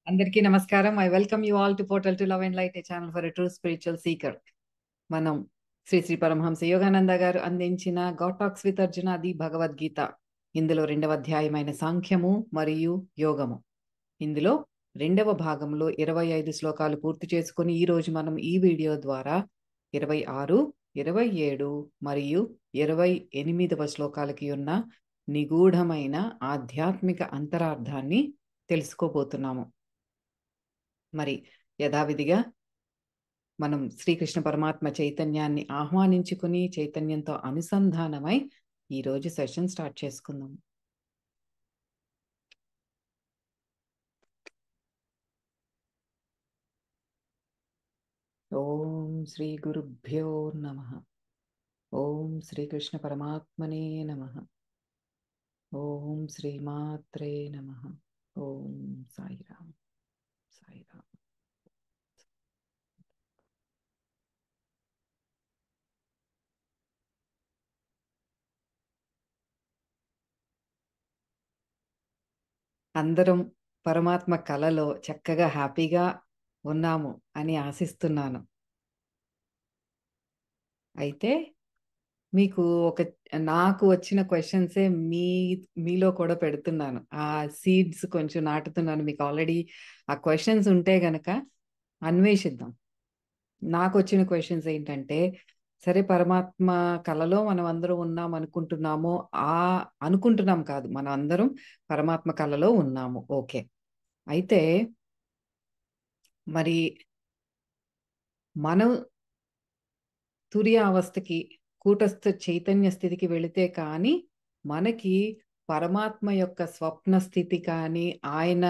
అందరికీ నమస్కారం. I welcome you all to portal to love and light, A channel for a true spiritual seeker. మనం శ్రీ పరమహంస యోగానంద గారు అందించిన God talks with Arjuna the Bhagavad Gita, ఇందులో 2వ అధ్యాయమైన సాంఖ్యము మరియు యోగము. ఇందులో 2వ భాగంలో 25 శ్లోకాలు పూర్తి చేసుకుని ఈ రోజు మనం ఈ వీడియో ద్వారా 26, 27 మరియు 28వ శ్లోకాలకి ఉన్న నిగూఢమైన ఆధ్యాత్మిక అంతరార్థాన్ని తెలుసుకోబోతున్నాము. మరి యథావిధిగా మనం శ్రీకృష్ణ పరమాత్మ చైతన్యాన్ని ఆహ్వానించుకుని చైతన్యంతో అనుసంధానమై ఈరోజు సెషన్ స్టార్ట్ చేసుకుందాం. ఓం శ్రీ గురుభ్యో నమః. ఓం శ్రీకృష్ణ పరమాత్మనే నమః. ఓం శ్రీమాత్రే నమః. ఓం సాయిరామ్ సాయిరామ్. అందరం పరమాత్మ కలలో చక్కగా హ్యాపీగా ఉన్నాము అని ఆశిస్తున్నాను. అయితే మీకు నాకు వచ్చిన క్వశ్చన్సే మీలో కూడా పెడుతున్నాను. ఆ సీడ్స్ కొంచెం నాటుతున్నాను. మీకు ఆల్రెడీ ఆ క్వశ్చన్స్ ఉంటే గనక అన్వేషిద్దాం. నాకు వచ్చిన క్వశ్చన్స్ ఏంటంటే, సరే పరమాత్మ కలలో మనం అందరం ఉన్నాం అనుకుంటున్నాము. అనుకుంటున్నాం కాదు, మనం అందరం పరమాత్మ కలలో ఉన్నాము. ఓకే. అయితే మరి మనం తురియావస్థకి, కూటస్థ చైతన్య స్థితికి వెళితే కానీ మనకి పరమాత్మ యొక్క స్వప్న స్థితి కానీ, ఆయన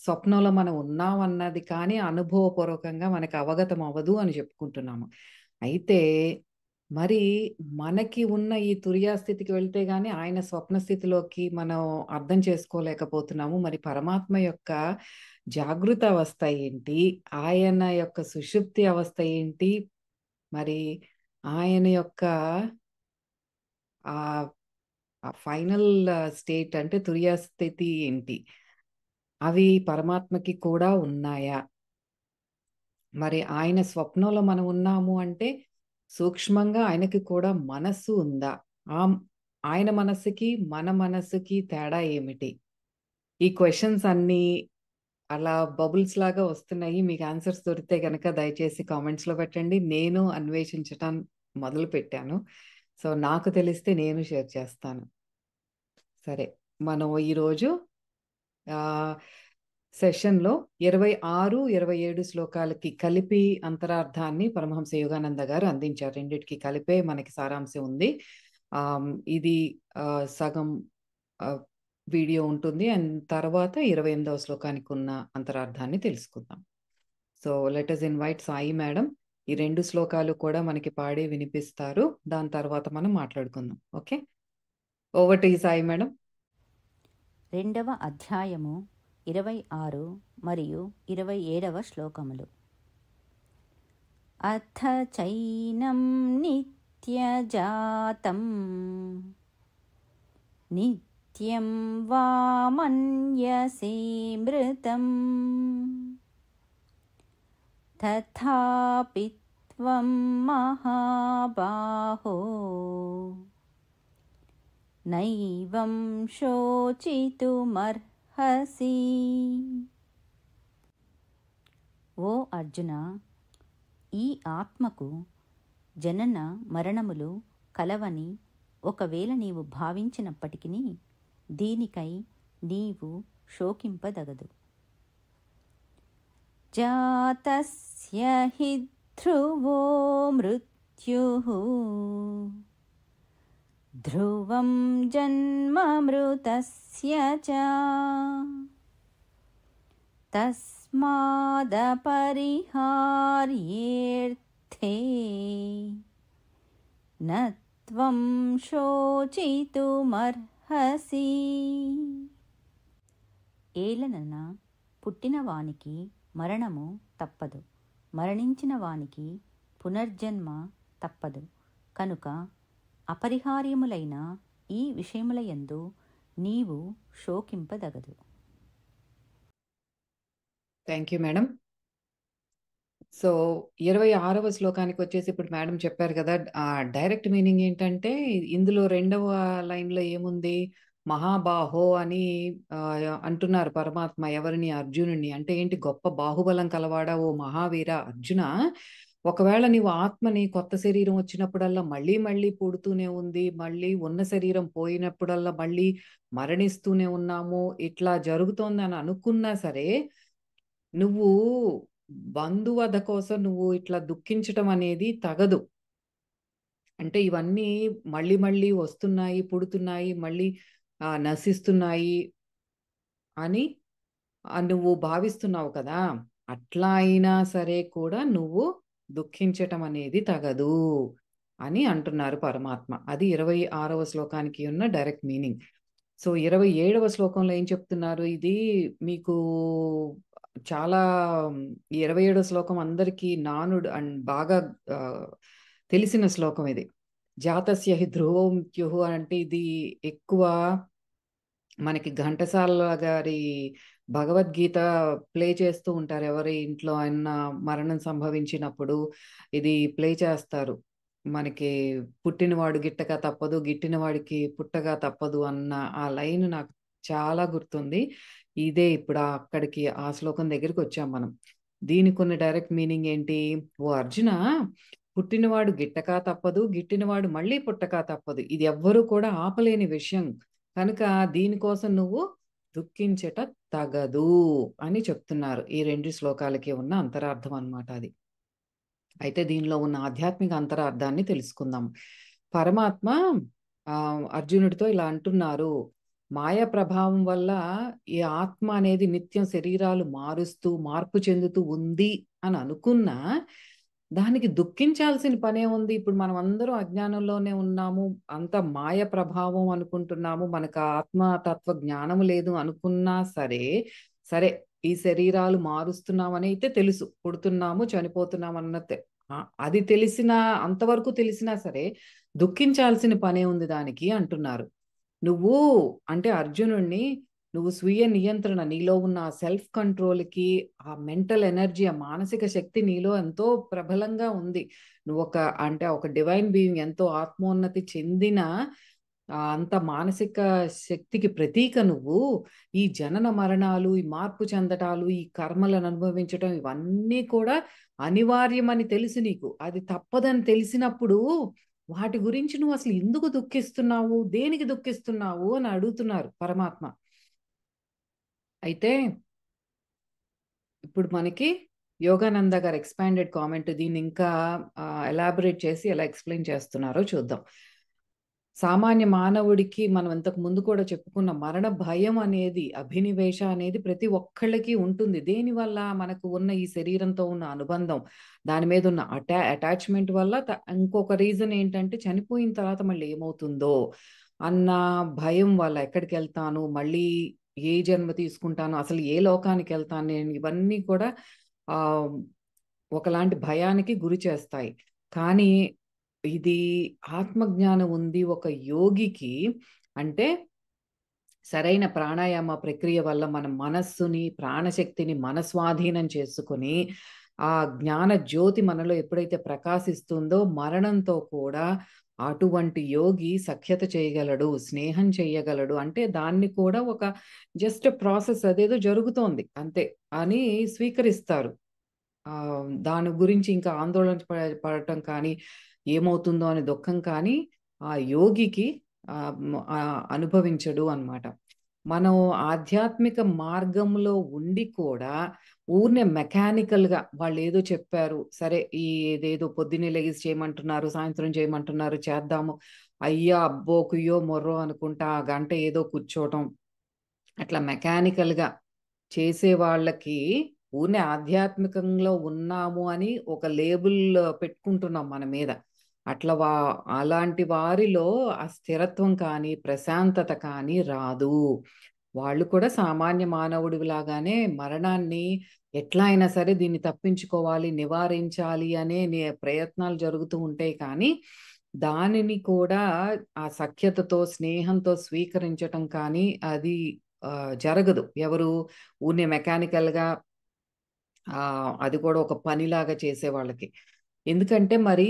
స్వప్నంలో మనం ఉన్నామన్నది కానీ అనుభవపూర్వకంగా మనకి అవగతం అవ్వదు అని చెప్పుకుంటున్నాము. అయితే మరి మనకి ఉన్న ఈ తురియా స్థితికి వెళ్తే గానీ ఆయన స్వప్న స్థితిలోకి మనం అర్థం చేసుకోలేకపోతున్నాము. మరి పరమాత్మ యొక్క జాగృత అవస్థ ఏంటి? ఆయన యొక్క సుషుప్తి అవస్థ ఏంటి? మరి ఆయన యొక్క ఫైనల్ స్టేట్ అంటే తురియా స్థితి ఏంటి? అవి పరమాత్మకి కూడా ఉన్నాయా? మరి ఆయన స్వప్నంలో మనం ఉన్నాము అంటే సూక్ష్మంగా ఆయనకి కూడా మనస్సు ఉందా? ఆయన మనస్సుకి మన మనస్సుకి తేడా ఏమిటి? ఈ క్వశ్చన్స్ అన్నీ అలా బబుల్స్ లాగా వస్తున్నాయి. మీకు ఆన్సర్స్ దొరికితే గనక దయచేసి కామెంట్స్‌లో పెట్టండి. నేను అన్వేషించటం మొదలుపెట్టాను. సో, నాకు తెలిస్తే నేను షేర్ చేస్తాను. సరే, మనం ఈరోజు ఆహ్, సెషన్‌లో 26, 27 శ్లోకాలకి కలిపి అంతరార్థాన్ని పరమహంస యోగానంద గారు అందించారు. రెండిటికి కలిపే మనకి సారాంశం ఉంది. ఇది సగం ఆహ్, వీడియో ఉంటుంది. అండ్ తర్వాత 28వ శ్లోకానికి ఉన్న అంతరార్థాన్ని తెలుసుకుందాం. So, let us invite Sai madam. ఈ 2 శ్లోకాలు కూడా మనకి పాడి వినిపిస్తారు. దాని తర్వాత మనం మాట్లాడుకుందాం. Okay. Over to you Sai madam. 2వ అధ్యాయము 26 మరియు 27వ శ్లోకములు. అథ చైనం నిత్యజాతం నిత్యం వా మన్యసే మృతం తథాపి త్వం మహాబాహో నైవం శోచితుమర్హసి. ఓ అర్జున, ఈ ఆత్మకు జనన మరణములు కలవని ఒకవేళ నీవు భావించినప్పటికీ దీనికై నీవు శోకింపదగదు. జాతస్య హి ధ్రువో మృత్యుః ధ్రువం జన్మమృతస్య చ తస్మాదపరిహార్యేర్థే న త్వం శోచితుమర్హసి. ఏలనన పుట్టిన వానికి మరణము తప్పదు, మరణించిన వానికి పునర్జన్మ తప్పదు. కనుక అపరిహార్యములైన ఈ విషయములయందు నీవు శోకింపదగదు. Thank you madam. సో 26వ శ్లోకానికి వచ్చేసి ఇప్పుడు మేడం చెప్పారు కదా, డైరెక్ట్ మీనింగ్ ఏంటంటే ఇందులో రెండవ లైన్లో ఏముంది, మహాబాహో అని ఆ, అంటున్నారు పరమాత్మ ఎవరిని, అర్జునుడిని. అంటే ఏంటి, గొప్ప బాహుబలం కలవాడా ఓ మహావీర అర్జున, ఒకవేళ నీవు ఆత్మని కొత్త శరీరం వచ్చినప్పుడల్లా మళ్ళీ మళ్ళీ పుడుతూనే ఉంది, మళ్ళీ ఉన్న శరీరం పోయినప్పుడల్లా మళ్ళీ మరణిస్తూనే ఉన్నాము, ఇట్లా జరుగుతోందని అనుకున్నా సరే, నువ్వు బంధువధ కోసం నువ్వు ఇట్లా దుఃఖించటం అనేది తగదు. అంటే ఇవన్నీ మళ్ళీ మళ్ళీ వస్తున్నాయి, పుడుతున్నాయి, మళ్ళీ నశిస్తున్నాయి అని నువ్వు భావిస్తున్నావు కదా, అట్లా అయినా సరే కూడా నువ్వు దుఃఖించటం అనేది తగదు అని అంటున్నారు పరమాత్మ. అది 26వ శ్లోకానికి ఉన్న డైరెక్ట్ మీనింగ్. సో 27వ శ్లోకంలో ఏం చెప్తున్నారు, ఇది మీకు చాలా ఈ 27వ శ్లోకం అందరికీ నానుడు అండ్ బాగా ఆ, తెలిసిన శ్లోకం ఇది. జాతస్య హి ధ్రువో మృత్యుః అంటే ఇది ఎక్కువ మనకి ఘంటసాల గారి భగవద్గీత ప్లే చేస్తూ ఉంటారు. ఎవరి ఇంట్లో అయినా మరణం సంభవించినప్పుడు ఇది ప్లే చేస్తారు. మనకి పుట్టినవాడు గిట్టక తప్పదు, గిట్టినవాడికి పుట్టగా తప్పదు అన్న ఆ లైన్ నాకు చాలా గుర్తుంది. ఇదే ఇప్పుడు అక్కడికి ఆ శ్లోకం దగ్గరికి వచ్చాం మనం. దీనికి ఉన్న డైరెక్ట్ మీనింగ్ ఏంటి, ఓ అర్జున, పుట్టినవాడు గిట్టక తప్పదు, గిట్టినవాడు మళ్ళీ పుట్టక తప్పదు, ఇది ఎవ్వరూ కూడా ఆపలేని విషయం కనుక దీనికోసం నువ్వు దుఃఖించట తగదు అని చెప్తున్నారు. ఈ రెండు శ్లోకాలకి ఉన్న అంతరార్థం అన్నమాట అది. అయితే దీనిలో ఉన్న ఆధ్యాత్మిక అంతరార్థాన్ని తెలుసుకుందాం. పరమాత్మ అర్జునుడితో ఇలా అంటున్నారు, మాయ ప్రభావం వల్ల ఈ ఆత్మ అనేది నిత్యం శరీరాలు మారుస్తూ మార్పు చెందుతూ ఉంది అని అనుకున్నా దానికి దుఃఖించాల్సిన పనే ఉంది. ఇప్పుడు మనం అందరం అజ్ఞానంలోనే ఉన్నాము, అంత మాయ ప్రభావం అనుకుంటున్నాము, మనకు ఆత్మతత్వ జ్ఞానం లేదు అనుకున్నా సరే, సరే ఈ శరీరాలు మారుస్తున్నామని అయితే తెలుసు, పుడుతున్నాము చనిపోతున్నాం అన్నదే అది తెలిసిన, అంతవరకు తెలిసినా సరే దుఃఖించాల్సిన పనే ఉంది దానికి అంటున్నారు. నువ్వు అంటే అర్జునుడిని, నువ్వు స్వీయ నియంత్రణ, నీలో ఉన్న ఆ సెల్ఫ్ కంట్రోల్కి, ఆ మెంటల్ ఎనర్జీ, ఆ మానసిక శక్తి నీలో ఎంతో ప్రబలంగా ఉంది. నువ్వు ఒక డివైన్ బీయింగ్, ఎంతో ఆత్మోన్నతి చెందిన అంత మానసిక శక్తికి ప్రతీక నువ్వు. ఈ జనన మరణాలు, ఈ మార్పు చెందటాలు, ఈ కర్మలను అనుభవించటం, ఇవన్నీ కూడా అనివార్యమని తెలుసు నీకు. అది తప్పదని తెలిసినప్పుడు వాటి గురించి నువ్వు అసలు ఎందుకు దుఃఖిస్తున్నావు, దేనికి దుఃఖిస్తున్నావు అని అడుగుతున్నారు పరమాత్మ. అయితే ఇప్పుడు మనకి యోగానంద గారు ఎక్స్పాండెడ్ కామెంట్ దీన్ని ఇంకా ఎలాబొరేట్ చేసి ఎలా ఎక్స్ప్లెయిన్ చేస్తున్నారో చూద్దాం. సామాన్య మానవుడికి మనం ఇంతకు ముందు కూడా చెప్పుకున్న మరణ భయం అనేది, అభినివేశ అనేది ప్రతి ఒక్కళ్ళకి ఉంటుంది. దేనివల్ల, మనకు ఉన్న ఈ శరీరంతో ఉన్న అనుబంధం, దాని మీద ఉన్న అటాచ్మెంట్ వల్ల. ఇంకొక రీజన్ ఏంటంటే చనిపోయిన తర్వాత మళ్ళీ ఏమవుతుందో అన్న భయం వల్ల, ఎక్కడికి వెళ్తాను, మళ్ళీ ఏ జన్మ తీసుకుంటాను, అసలు ఏ లోకానికి వెళ్తాను నేను, ఇవన్నీ కూడా ఆ ఒకలాంటి భయానికి గురి చేస్తాయి. కానీ ఇది ఆత్మజ్ఞానం ఉంది ఒక యోగికి అంటే, సరైన ప్రాణాయామ ప్రక్రియ వల్ల మన మనస్సుని, ప్రాణశక్తిని మన స్వాధీనం చేసుకుని, ఆ జ్ఞాన జ్యోతి మనలో ఎప్పుడైతే ప్రకాశిస్తుందో మరణంతో కూడా అటువంటి యోగి సఖ్యత చేయగలడు, స్నేహం చేయగలడు. అంటే దాన్ని కూడా ఒక జస్ట్ ప్రాసెస్, అదేదో జరుగుతోంది అంతే అని స్వీకరిస్తారు. దాని గురించి ఇంకా ఆందోళన పడటం కానీ, ఏమవుతుందో అని దుఃఖం కానీ ఆ యోగికి అనుభవించడు అన్నమాట. మనం ఆధ్యాత్మిక మార్గంలో ఉండి కూడా ఊరినే మెకానికల్గా వాళ్ళు ఏదో చెప్పారు, సరే ఈ ఏదేదో పొద్దున్నే లెగిసి చేయమంటున్నారు, సాయంత్రం చేయమంటున్నారు, చేద్దాము, అయ్యా అబ్బో కుయ్యో మొర్రో అనుకుంటా ఆ గంట ఏదో కూర్చోవటం, అట్లా మెకానికల్గా చేసే వాళ్ళకి ఊరినే ఆధ్యాత్మికంలో ఉన్నాము అని ఒక లేబుల్ పెట్టుకుంటున్నాం మన మీద. అట్లా అలాంటి వారిలో ఆ స్థిరత్వం కానీ ప్రశాంతత కానీ రాదు. వాళ్ళు కూడా సామాన్య మానవుడి లాగానే మరణాన్ని ఎట్లా అయినా సరే దీన్ని తప్పించుకోవాలి, నివారించాలి అనే ప్రయత్నాలు జరుగుతూ ఉంటాయి. కానీ దానిని కూడా ఆ సఖ్యతతో, స్నేహంతో స్వీకరించటం కానీ అది జరగదు. ఎవరు ఊరినే మెకానికల్గా అది కూడా ఒక పనిలాగా చేసే వాళ్ళకి. ఎందుకంటే మరి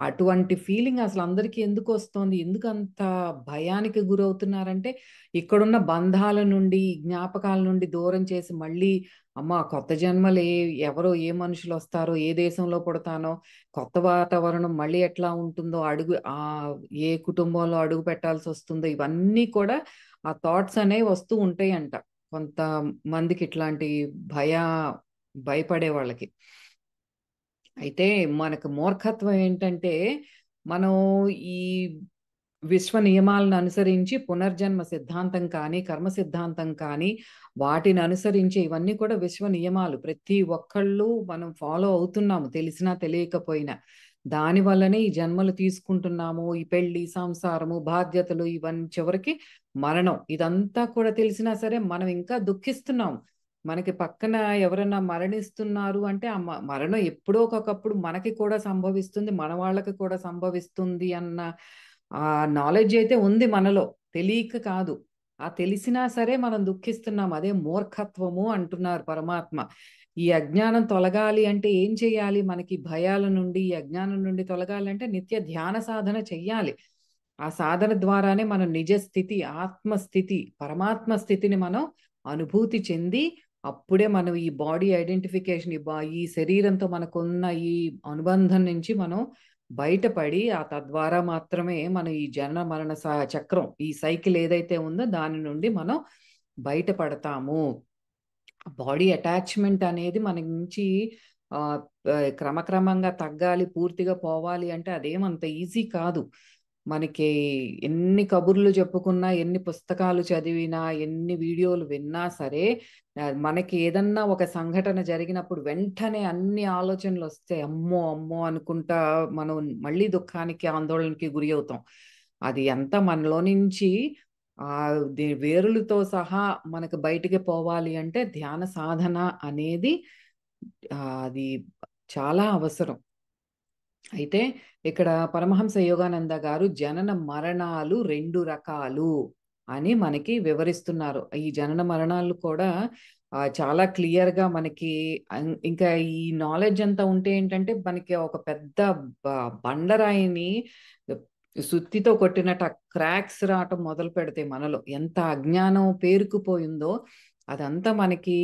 అటువంటి ఫీలింగ్ అసలు అందరికీ ఎందుకు వస్తోంది? ఎందుకు అంత భయానికి గురవుతున్నారంటే, ఇక్కడున్న బంధాల నుండి, జ్ఞాపకాల నుండి దూరం చేసి మళ్ళీ అమ్మ కొత్త జన్మలు ఎవరో ఏ మనుషులు వస్తారో, ఏ దేశంలో పుడతానో, కొత్త వాతావరణం మళ్ళీ ఎట్లా ఉంటుందో, ఏ కుటుంబంలో అడుగు పెట్టాల్సి వస్తుందో, ఇవన్నీ కూడా ఆ థాట్స్ అనేవి వస్తూ ఉంటాయంట. కొంతమందికి ఇట్లాంటి భయ భయపడే వాళ్ళకి. అయితే మనకు మూర్ఖత్వం ఏంటంటే, మనం ఈ విశ్వ నియమాలను అనుసరించి పునర్జన్మ సిద్ధాంతం కానీ, కర్మ సిద్ధాంతం కానీ, వాటిని అనుసరించి ఇవన్నీ కూడా విశ్వ నియమాలు. ప్రతి ఒక్కళ్ళు మనం ఫాలో అవుతున్నాము తెలిసినా తెలియకపోయినా. దాని వల్లనే ఈ జన్మలు తీసుకుంటున్నాము. ఈ పెళ్లి, సంసారము, బాధ్యతలు ఇవన్నీ చివరికి మరణం. ఇదంతా కూడా తెలిసినా సరే మనం ఇంకా దుఃఖిస్తున్నాము. మనకి పక్కన ఎవరైనా మరణిస్తున్నారు అంటే ఆ మరణం ఎప్పుడో ఒకప్పుడు మనకి కూడా సంభవిస్తుంది, మన వాళ్ళకి కూడా సంభవిస్తుంది అన్న ఆ నాలెడ్జ్ అయితే ఉంది మనలో, తెలియక కాదు. ఆ తెలిసినా సరే మనం దుఃఖిస్తున్నాం. అదే మూర్ఖత్వము అంటున్నారు పరమాత్మ. ఈ అజ్ఞానం తొలగాలి అంటే ఏం చేయాలి? మనకి భయాల నుండి, ఈ అజ్ఞానం నుండి తొలగాలి అంటే నిత్య ధ్యాన సాధన చెయ్యాలి. ఆ సాధన ద్వారానే మన నిజ స్థితి, ఆత్మస్థితి, పరమాత్మ స్థితిని మనం అనుభూతి చెంది, అప్పుడే మనం ఈ బాడీ ఐడెంటిఫికేషన్, ఈ శరీరంతో మనకున్న ఈ అనుబంధం నుంచి మనం బయటపడి, తద్వారా మాత్రమే మనం ఈ జనన మరణ చక్రం, ఈ సైకిల్ ఏదైతే ఉందో దాని నుండి మనం బయటపడతాము. బాడీ అటాచ్మెంట్ అనేది మన నుంచి క్రమక్రమంగా తగ్గాలి, పూర్తిగా పోవాలి అంటే అదేమంత ఈజీ కాదు. మనకి ఎన్ని కబుర్లు చెప్పుకున్నా, ఎన్ని పుస్తకాలు చదివినా, ఎన్ని వీడియోలు విన్నా సరే, మనకి ఏదన్నా ఒక సంఘటన జరిగినప్పుడు వెంటనే అన్ని ఆలోచనలు వస్తాయి. అమ్మో అమ్మో అనుకుంటా మనం మళ్ళీ దుఃఖానికి, ఆందోళనకి గురి అవుతాం. అది ఎంత మనలో నుంచి వేరులతో సహా మనకు బయటికి పోవాలి అంటే ధ్యాన సాధన అనేది అది చాలా అవసరం. అయితే ఇక్కడ పరమహంస యోగానంద గారు జనన మరణాలు 2 రకాలు అని మనకి వివరిస్తున్నారు. ఈ జనన మరణాలు కూడా చాలా క్లియర్‌గా మనకి ఇంకా ఈ నాలెడ్జ్ అంతా ఉంటే ఏంటంటే మనకి ఒక పెద్ద బండరాయిని సుత్తితో కొట్టినట్టు క్రాక్స్ రావటం మొదలు పెడతాయి మనలో. ఎంత అజ్ఞానం పేరుకుపోయిందో అదంతా మనకి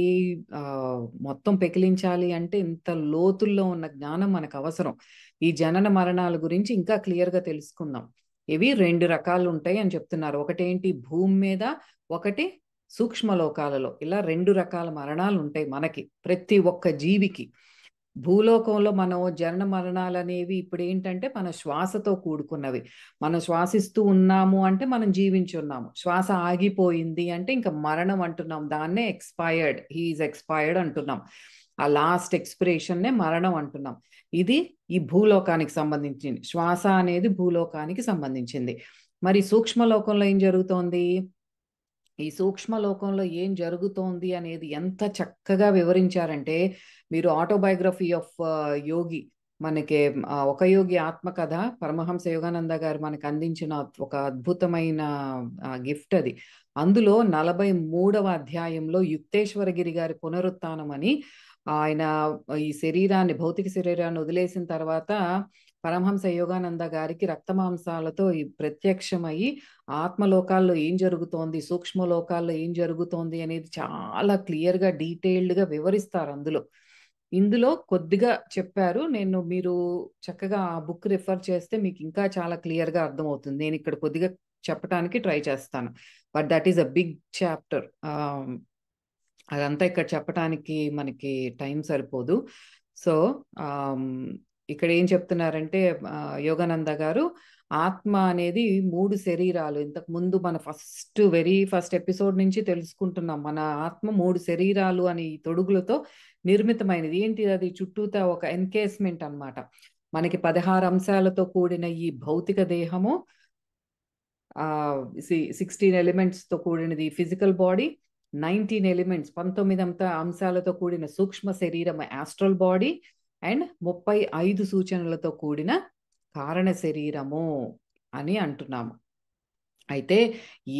మొత్తం పెకిలించాలి అంటే ఇంత లోతుల్లో ఉన్న జ్ఞానం మనకు అవసరం. ఈ జనన మరణాల గురించి ఇంకా క్లియర్‌గా తెలుసుకుందాం. ఇవి 2 రకాలు ఉంటాయి అని చెప్తున్నారు. ఒకటేంటి భూమి మీద, ఒకటి సూక్ష్మ లోకాలలో. ఇలా 2 రకాల మరణాలు ఉంటాయి మనకి, ప్రతి ఒక్క జీవికి. భూలోకంలో మనం జనన మరణాలనేవి ఇప్పుడేంటంటే మన శ్వాసతో కూడుకున్నవి. మనం శ్వాసిస్తూ ఉన్నాము అంటే మనం జీవించున్నాము. శ్వాస ఆగిపోయింది అంటే ఇంక మరణం అంటున్నాం. దాన్నే ఎక్స్‌పైర్డ్, హి ఈజ్ ఎక్స్‌పైర్డ్ అంటున్నాం. ఆ లాస్ట్ ఎక్స్‌పిరేషన్‌నే మరణం అంటున్నాం. ఇది ఈ భూలోకానికి సంబంధించింది. శ్వాస అనేది భూలోకానికి సంబంధించింది. మరి సూక్ష్మ లోకంలో ఏం జరుగుతోంది? ఈ సూక్ష్మ లోకంలో ఏం జరుగుతోంది అనేది ఎంత చక్కగా వివరించారంటే, మీరు ఆటోబయోగ్రఫీ ఆఫ్ యోగి, మనకి ఒక యోగి ఆత్మకథ పరమహంస యోగానంద గారు మనకు అందించిన ఒక అద్భుతమైన గిఫ్ట్ అది. అందులో 43వ అధ్యాయంలో యుక్తేశ్వరగిరి గారి పునరుత్థానం అని, ఆయన ఈ శరీరాన్ని, భౌతిక శరీరాన్ని వదిలేసిన తర్వాత పరమహంస యోగానంద గారికి రక్తమాంసాలతో ప్రత్యక్షమయ్యి ఆత్మలోకాల్లో ఏం జరుగుతోంది, సూక్ష్మ లోకాల్లో ఏం జరుగుతోంది అనేది చాలా క్లియర్‌గా, డీటెయిల్డ్‌గా వివరిస్తారు అందులో. ఇందులో కొద్దిగా చెప్పారు. మీరు చక్కగా ఆ బుక్ రిఫర్ చేస్తే మీకు ఇంకా చాలా క్లియర్‌గా అర్థమవుతుంది. నేను ఇక్కడ కొద్దిగా చెప్పటానికి ట్రై చేస్తాను. But that is a big chapter. అదంతా ఇక్కడ చెప్పటానికి మనకి టైం సరిపోదు. సో, ఇక్కడ ఏం చెప్తున్నారంటే యోగానంద గారు, ఆత్మ అనేది 3 శరీరాలు. ఇంతకు ముందు మన వెరీ ఫస్ట్ ఎపిసోడ్ నుంచి తెలుసుకుంటున్నాం. మన ఆత్మ 3 శరీరాలు అని తొడుగులతో నిర్మితమైనది. ఏంటి అది? చుట్టూతా ఒక ఎన్కేస్మెంట్ అన్నమాట. మనకి 16 అంశాలతో కూడిన ఈ భౌతిక దేహము, 16 ఎలిమెంట్స్‌తో కూడినది ఫిజికల్ బాడీ, 19 అంశాలతో కూడిన సూక్ష్మ శరీరం ఆస్ట్రల్ బాడీ, అండ్ 35 సూచనలతో కూడిన కారణ శరీరము అని అంటున్నాము. అయితే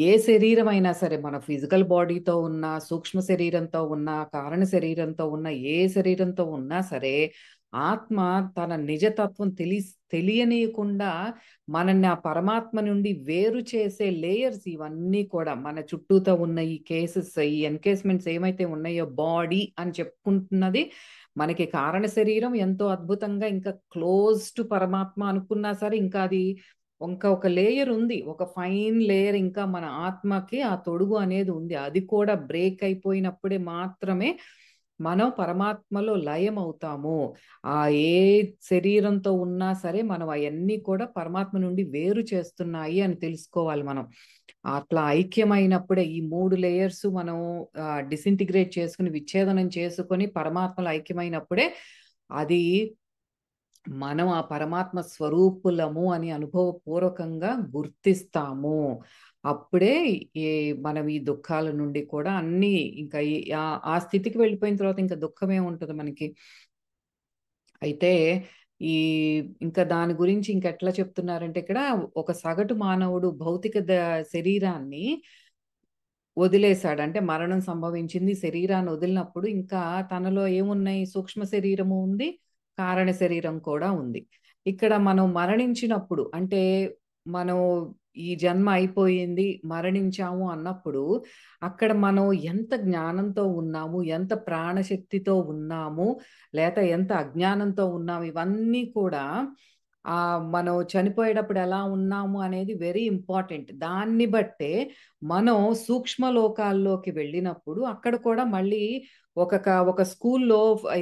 ఏ శరీరం అయినా సరే, మన ఫిజికల్ బాడీతో ఉన్న, సూక్ష్మ శరీరంతో ఉన్న, కారణ శరీరంతో ఉన్న, ఏ శరీరంతో ఉన్నా సరే, ఆత్మ తన నిజతత్వం తెలియనీయకుండా మనల్ని ఆ పరమాత్మ నుండి వేరు చేసే లేయర్స్ ఇవన్నీ కూడా. మన చుట్టూతో ఉన్న ఈ కేసెస్, ఈ ఎన్కేస్మెంట్స్ ఏమైతే ఉన్నాయో, బాడీ అని చెప్పుకుంటున్నది మనకి కారణ శరీరం ఎంతో అద్భుతంగా ఇంకా క్లోజ్ టు పరమాత్మ అనుకున్నా సరే, ఇంకా అది ఇంకా ఒక లేయర్ ఉంది, ఒక ఫైన్ లేయర్ ఇంకా మన ఆత్మకి ఆ తొడుగు అనేది ఉంది. అది కూడా బ్రేక్ అయిపోయినప్పుడే మాత్రమే మనం పరమాత్మలో లయం అవుతాము. ఆ ఏ శరీరంతో ఉన్నా సరే మనం అవన్నీ కూడా పరమాత్మ నుండి వేరు చేస్తున్నాయి అని తెలుసుకోవాలి మనం. అట్లా ఐక్యమైనప్పుడే ఈ 3 లేయర్స్ మనం డిసింటిగ్రేట్ చేసుకుని, విచ్ఛేదనం చేసుకొని పరమాత్మలో ఐక్యమైనప్పుడే అది మనం ఆ పరమాత్మ స్వరూపులము అని అనుభవపూర్వకంగా గుర్తిస్తాము. అప్పుడే ఈ మనం ఈ దుఃఖాల నుండి కూడా అన్నీ ఇంకా ఆ స్థితికి వెళ్ళిపోయిన తర్వాత ఇంకా దుఃఖమే ఉంటది మనకి. అయితే ఈ ఇంకా దాని గురించి ఇంకెట్లా చెప్తున్నారంటే, ఇక్కడ ఒక సగటు మానవుడు భౌతిక శరీరాన్ని వదిలేశాడు. అంటే మరణం సంభవించింది. శరీరాన్ని వదిలినప్పుడు ఇంకా తనలో ఏమున్నాయి? సూక్ష్మ శరీరము ఉంది, కారణ శరీరం కూడా ఉంది. ఇక్కడ మనం మరణించినప్పుడు, అంటే మనం ఈ జన్మ అయిపోయింది, మరణించాము అన్నప్పుడు అక్కడ మనం ఎంత జ్ఞానంతో ఉన్నాము, ఎంత ప్రాణశక్తితో ఉన్నాము, లేక ఎంత అజ్ఞానంతో ఉన్నాము, ఇవన్నీ కూడా మనం చనిపోయేటప్పుడు ఎలా ఉన్నాము అనేది వెరీ ఇంపార్టెంట్. దాన్ని బట్టే మనం సూక్ష్మ లోకాల్లోకి వెళ్ళినప్పుడు అక్కడ కూడా మళ్ళీ ఒక స్కూల్లో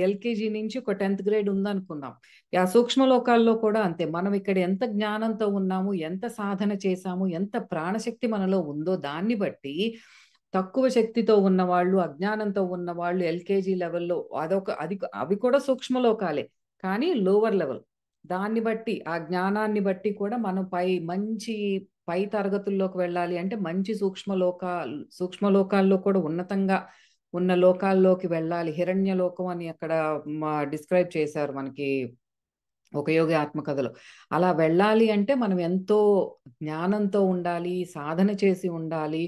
ఎల్కేజీ నుంచి ఒక 10th గ్రేడ్ ఉందనుకుందాం. ఆ సూక్ష్మ లోకాల్లో కూడా అంతే. మనం ఇక్కడ ఎంత జ్ఞానంతో ఉన్నాము, ఎంత సాధన చేశాము, ఎంత ప్రాణశక్తి మనలో ఉందో దాన్ని బట్టి తక్కువ శక్తితో ఉన్నవాళ్ళు, అజ్ఞానంతో ఉన్నవాళ్ళు ఎల్కేజీ లెవెల్లో అవి కూడా సూక్ష్మ లోకాలే, కానీ లోవర్ లెవెల్. దాన్ని బట్టి ఆ జ్ఞానాన్ని బట్టి కూడా మనం మంచి పై తరగతుల్లోకి వెళ్ళాలి అంటే మంచి సూక్ష్మ లోకాల్లో కూడా ఉన్నతంగా ఉన్న లోకాల్లోకి వెళ్ళాలి. హిరణ్య లోకం అని అక్కడ డిస్క్రైబ్ చేశారు మనకి ఒక యోగి ఆత్మకథలో. అలా వెళ్ళాలి అంటే మనం ఎంతో జ్ఞానంతో ఉండాలి, సాధన చేసి ఉండాలి.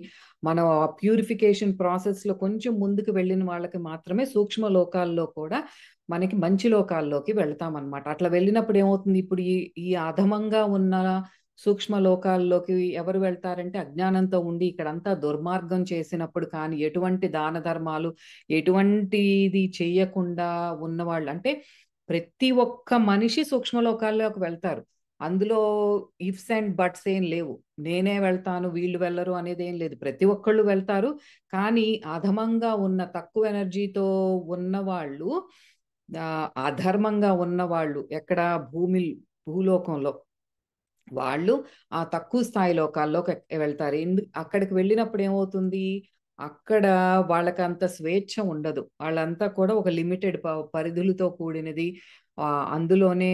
మనం ఆ ప్యూరిఫికేషన్ ప్రాసెస్లో కొంచెం ముందుకు వెళ్ళిన వాళ్ళకి మాత్రమే సూక్ష్మ లోకాల్లో కూడా మనకి మంచి లోకాల్లోకి వెళ్తామన్నమాట. అట్లా వెళ్ళినప్పుడు ఏమవుతుంది, ఇప్పుడు ఈ అధమంగా ఉన్న సూక్ష్మ లోకాల్లోకి ఎవరు వెళ్తారంటే అజ్ఞానంతో ఉండి ఇక్కడంతా దుర్మార్గం చేసినప్పుడు, కానీ ఎటువంటి దాన ధర్మాలు ఎటువంటిది చెయ్యకుండా ఉన్నవాళ్ళు, అంటే ప్రతి ఒక్క మనిషి సూక్ష్మలోకాల్లోకి వెళ్తారు. అందులో ఇఫ్స్ అండ్ బట్స్ ఏం లేవు. నేనే వెళ్తాను, వీళ్ళు వెళ్ళరు అనేది ఏం లేదు. ప్రతి ఒక్కళ్ళు వెళ్తారు. కానీ అధమంగా ఉన్న, తక్కువ ఎనర్జీతో ఉన్నవాళ్ళు, అధర్మంగా ఉన్నవాళ్ళు ఎక్కడ భూలోకంలో వాళ్ళు ఆ తక్కువ స్థాయి లోకాల్లోకి వెళ్తారు. అక్కడికి వెళ్ళినప్పుడు ఏమవుతుంది, అక్కడ వాళ్ళకి అంత స్వేచ్ఛ ఉండదు. వాళ్ళంతా కూడా ఒక లిమిటెడ్ పరిధులతో కూడినది. అందులోనే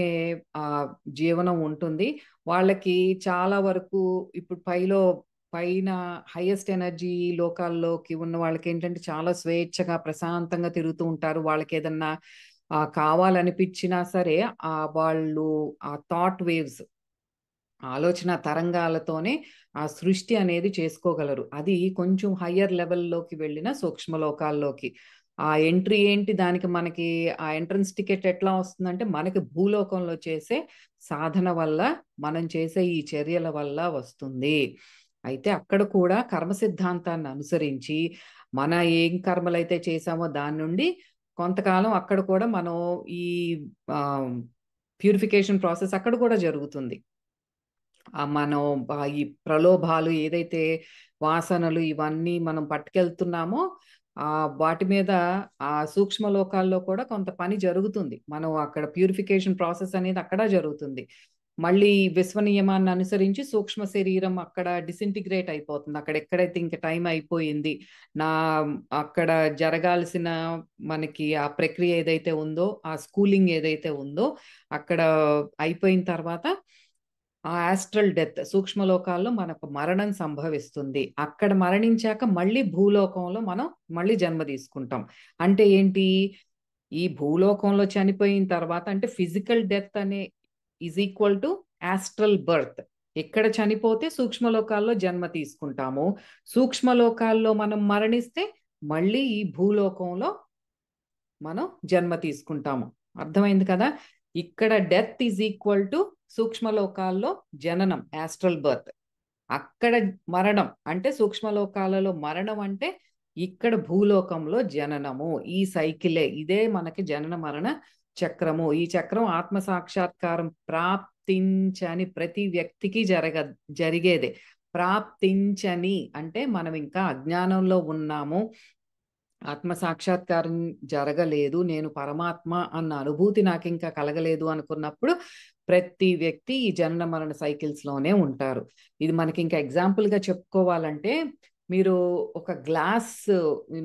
జీవనం ఉంటుంది. వాళ్ళకి చాలా వరకు ఇప్పుడు పైన హైయెస్ట్ ఎనర్జీ లోకాల్లోకి ఉన్న వాళ్ళకి ఏంటంటే చాలా స్వేచ్ఛగా ప్రశాంతంగా తిరుగుతూ ఉంటారు. వాళ్ళకి ఏదన్నా కావాలనిపించినా సరే వాళ్ళు ఆ థాట్ వేవ్స్, ఆలోచన తరంగాలతోనే ఆ సృష్టి అనేది చేసుకోగలరు. అది కొంచెం హయ్యర్ లెవెల్లోకి వెళ్ళిన సూక్ష్మలోకాల్లోకి. ఆ ఎంట్రీ ఏంటి, దానికి మనకి ఆ ఎంట్రన్స్ టికెట్ ఎట్లా వస్తుందంటే మనకి భూలోకంలో చేసే సాధన వల్ల, మనం చేసే ఈ చర్యల వల్ల వస్తుంది. అయితే అక్కడ కూడా కర్మ సిద్ధాంతాన్ని అనుసరించి మన ఏం కర్మలైతే చేసామో దాని నుండి కొంతకాలం అక్కడ కూడా మనం ఈ ప్యూరిఫికేషన్ ప్రాసెస్ అక్కడ కూడా జరుగుతుంది. మనం ఈ ప్రలోభాలు ఏదైతే వాసనలు ఇవన్నీ మనం పట్టుకెళ్తున్నామో వాటి మీద ఆ సూక్ష్మ లోకాల్లో కూడా కొంత పని జరుగుతుంది. మనం అక్కడ ప్యూరిఫికేషన్ ప్రాసెస్ అనేది అక్కడ జరుగుతుంది. మళ్ళీ విశ్వ నియమాన్ని అనుసరించి సూక్ష్మ శరీరం అక్కడ డిసింటిగ్రేట్ అయిపోతుంది. అక్కడ ఎక్కడైతే ఇంకా టైం అయిపోయింది, అక్కడ జరగాల్సిన మనకి ఆ ప్రక్రియ ఏదైతే ఉందో, ఆ స్కూలింగ్ ఏదైతే ఉందో అక్కడ అయిపోయిన తర్వాత ఆ ఆస్ట్రల్ డెత్, సూక్ష్మలోకాల్లో మనకు మరణం సంభవిస్తుంది. అక్కడ మరణించాక మళ్ళీ భూలోకంలో మనం మళ్ళీ జన్మ తీసుకుంటాం. అంటే ఏంటి, ఈ భూలోకంలో చనిపోయిన తర్వాత అంటే ఫిజికల్ డెత్ అనే is equal to astral birth. ఇక్కడ చనిపోతే సూక్ష్మలోకాల్లో జన్మ తీసుకుంటాము. సూక్ష్మలోకాల్లో మనం మరణిస్తే మళ్ళీ ఈ భూలోకంలో మనం జన్మ తీసుకుంటాము. అర్థమైంది కదా? ఇక్కడ డెత్ ఈజ్ ఈక్వల్ టు సూక్ష్మలోకాల్లో జననం, యాస్ట్రల్ బర్త్. అక్కడ మరణం అంటే సూక్ష్మలోకాలలో మరణం అంటే ఇక్కడ భూలోకంలో జననము. ఈ సైకిలే, ఇదే మనకి జనన మరణ చక్రము. ఈ చక్రం ఆత్మ సాక్షాత్కారం ప్రాప్తించని ప్రతి వ్యక్తికి జరిగేదే. ప్రాప్తించని అంటే మనం ఇంకా అజ్ఞానంలో ఉన్నాము, ఆత్మ సాక్షాత్కారం జరగలేదు, నేను పరమాత్మ అన్న అనుభూతి నాకు ఇంకా కలగలేదు అనుకున్నప్పుడు ప్రతి వ్యక్తి ఈ జనన మరణ సైకిల్స్ లోనే ఉంటారు. ఇది మనకి ఇంకా ఎగ్జాంపుల్ గా చెప్పుకోవాలంటే, మీరు ఒక గ్లాస్,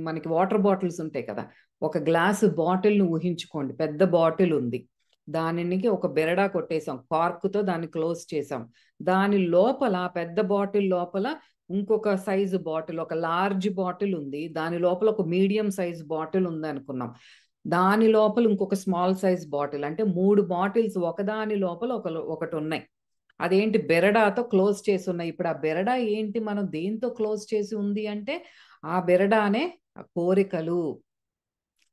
మనకి వాటర్ బాటిల్స్ ఉంటాయి కదా, ఒక గ్లాస్ బాటిల్ ను ఊహించుకోండి. పెద్ద బాటిల్ ఉంది, దానికి ఒక బెరడా కొట్టేసాం, కార్క్ తో దాన్ని క్లోజ్ చేసాం. దాని లోపల, పెద్ద బాటిల్ లోపల ఇంకొక సైజు బాటిల్, ఒక లార్జ్ బాటిల్ ఉంది, దాని లోపల ఒక మీడియం సైజ్ బాటిల్ ఉంది అనుకున్నాం. దాని లోపల ఇంకొక స్మాల్ సైజ్ బాటిల్, అంటే 3 బాటిల్స్ ఒకదాని లోపల ఒకటి ఉన్నాయి. అదేంటి, బెరడాతో క్లోజ్ చేసి ఉన్నాయి. ఇప్పుడు ఆ బెరడా ఏంటి, మనం దేంతో క్లోజ్ చేసి ఉంది అంటే, ఆ బెరడానే కోరికలు.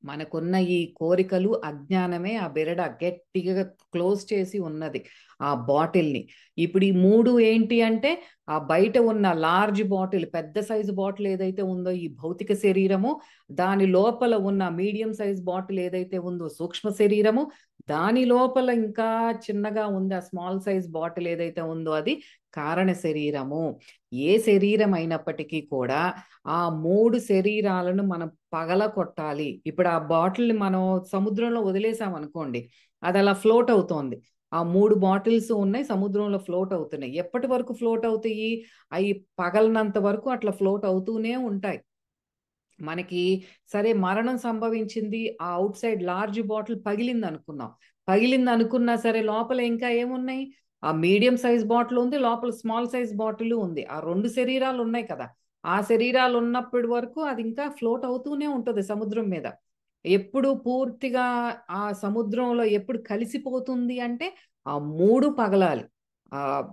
మనకున్న ఈ కోరికలు, అజ్ఞానమే ఆ బెరడ గట్టిగా క్లోజ్ చేసి ఉన్నది ఆ బాటిల్ని. ఇప్పుడు ఈ 3 ఏంటి అంటే, ఆ బయట ఉన్న లార్జ్ బాటిల్, పెద్ద సైజు బాటిల్ ఏదైతే ఉందో ఈ భౌతిక శరీరము, దాని లోపల ఉన్న మీడియం సైజ్ బాటిల్ ఏదైతే ఉందో సూక్ష్మ శరీరము, దాని లోపల ఇంకా చిన్నగా ఉంది ఆ స్మాల్ సైజ్ బాటిల్ ఏదైతే ఉందో అది కారణ శరీరము. ఏ శరీరం అయినప్పటికీ కూడా ఆ 3 శరీరాలను మనం పగల కొట్టాలి. ఇప్పుడు ఆ బాటిల్ని మనం సముద్రంలో వదిలేసాం అనుకోండి, అది అలా ఫ్లోట్ అవుతోంది. ఆ 3 బాటిల్స్ ఉన్నాయి, సముద్రంలో ఫ్లోట్ అవుతున్నాయి. ఎప్పటి వరకు ఫ్లోట్ అవుతాయి? అవి పగలనంత వరకు అట్లా ఫ్లోట్ అవుతూనే ఉంటాయి. మనకి సరే మరణం సంభవించింది, ఆ అవుట్ సైడ్ లార్జ్ బాటిల్ పగిలింది అనుకున్నాం. పగిలింది అనుకున్నా సరే లోపల ఇంకా ఏమున్నాయి? ఆ మీడియం సైజ్ బాటిల్ ఉంది, లోపల స్మాల్ సైజ్ బాటిల్ ఉంది. ఆ 2 శరీరాలు ఉన్నాయి కదా, ఆ శరీరాలు ఉన్నప్పటి వరకు అది ఇంకా ఫ్లోట్ అవుతూనే ఉంటుంది సముద్రం మీద. ఎప్పుడు పూర్తిగా ఆ సముద్రంలో ఎప్పుడు కలిసిపోతుంది అంటే, ఆ 3 పగలాలి.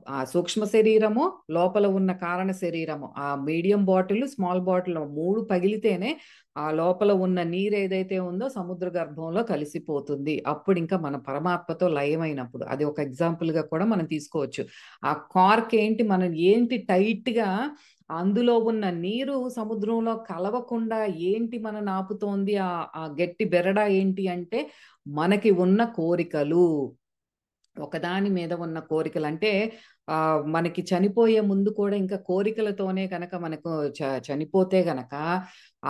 ఆ సూక్ష్మ శరీరము, లోపల ఉన్న కారణ శరీరము, ఆ మీడియం బాటిల్, స్మాల్ బాటిల్ 3 పగిలితేనే ఆ లోపల ఉన్న నీరు ఏదైతే ఉందో సముద్ర గర్భంలో కలిసిపోతుంది. అప్పుడు ఇంకా మన పరమాత్మతో లయమైనప్పుడు. అది ఒక ఎగ్జాంపుల్ గా కూడా మనం తీసుకోవచ్చు. ఆ కార్క్ ఏంటి, మనం ఏంటి టైట్ గా అందులో ఉన్న నీరు సముద్రంలో కలవకుండా ఏంటి మన ఆపుతోంది, ఆ గట్టి బెరడా ఏంటి అంటే, మనకి ఉన్న కోరికలు. ఒకదాని మీద ఉన్న కోరికలు అంటే, మనకి చనిపోయే ముందు కూడా ఇంకా కోరికలతోనే కనుక మనకు చనిపోతే గనక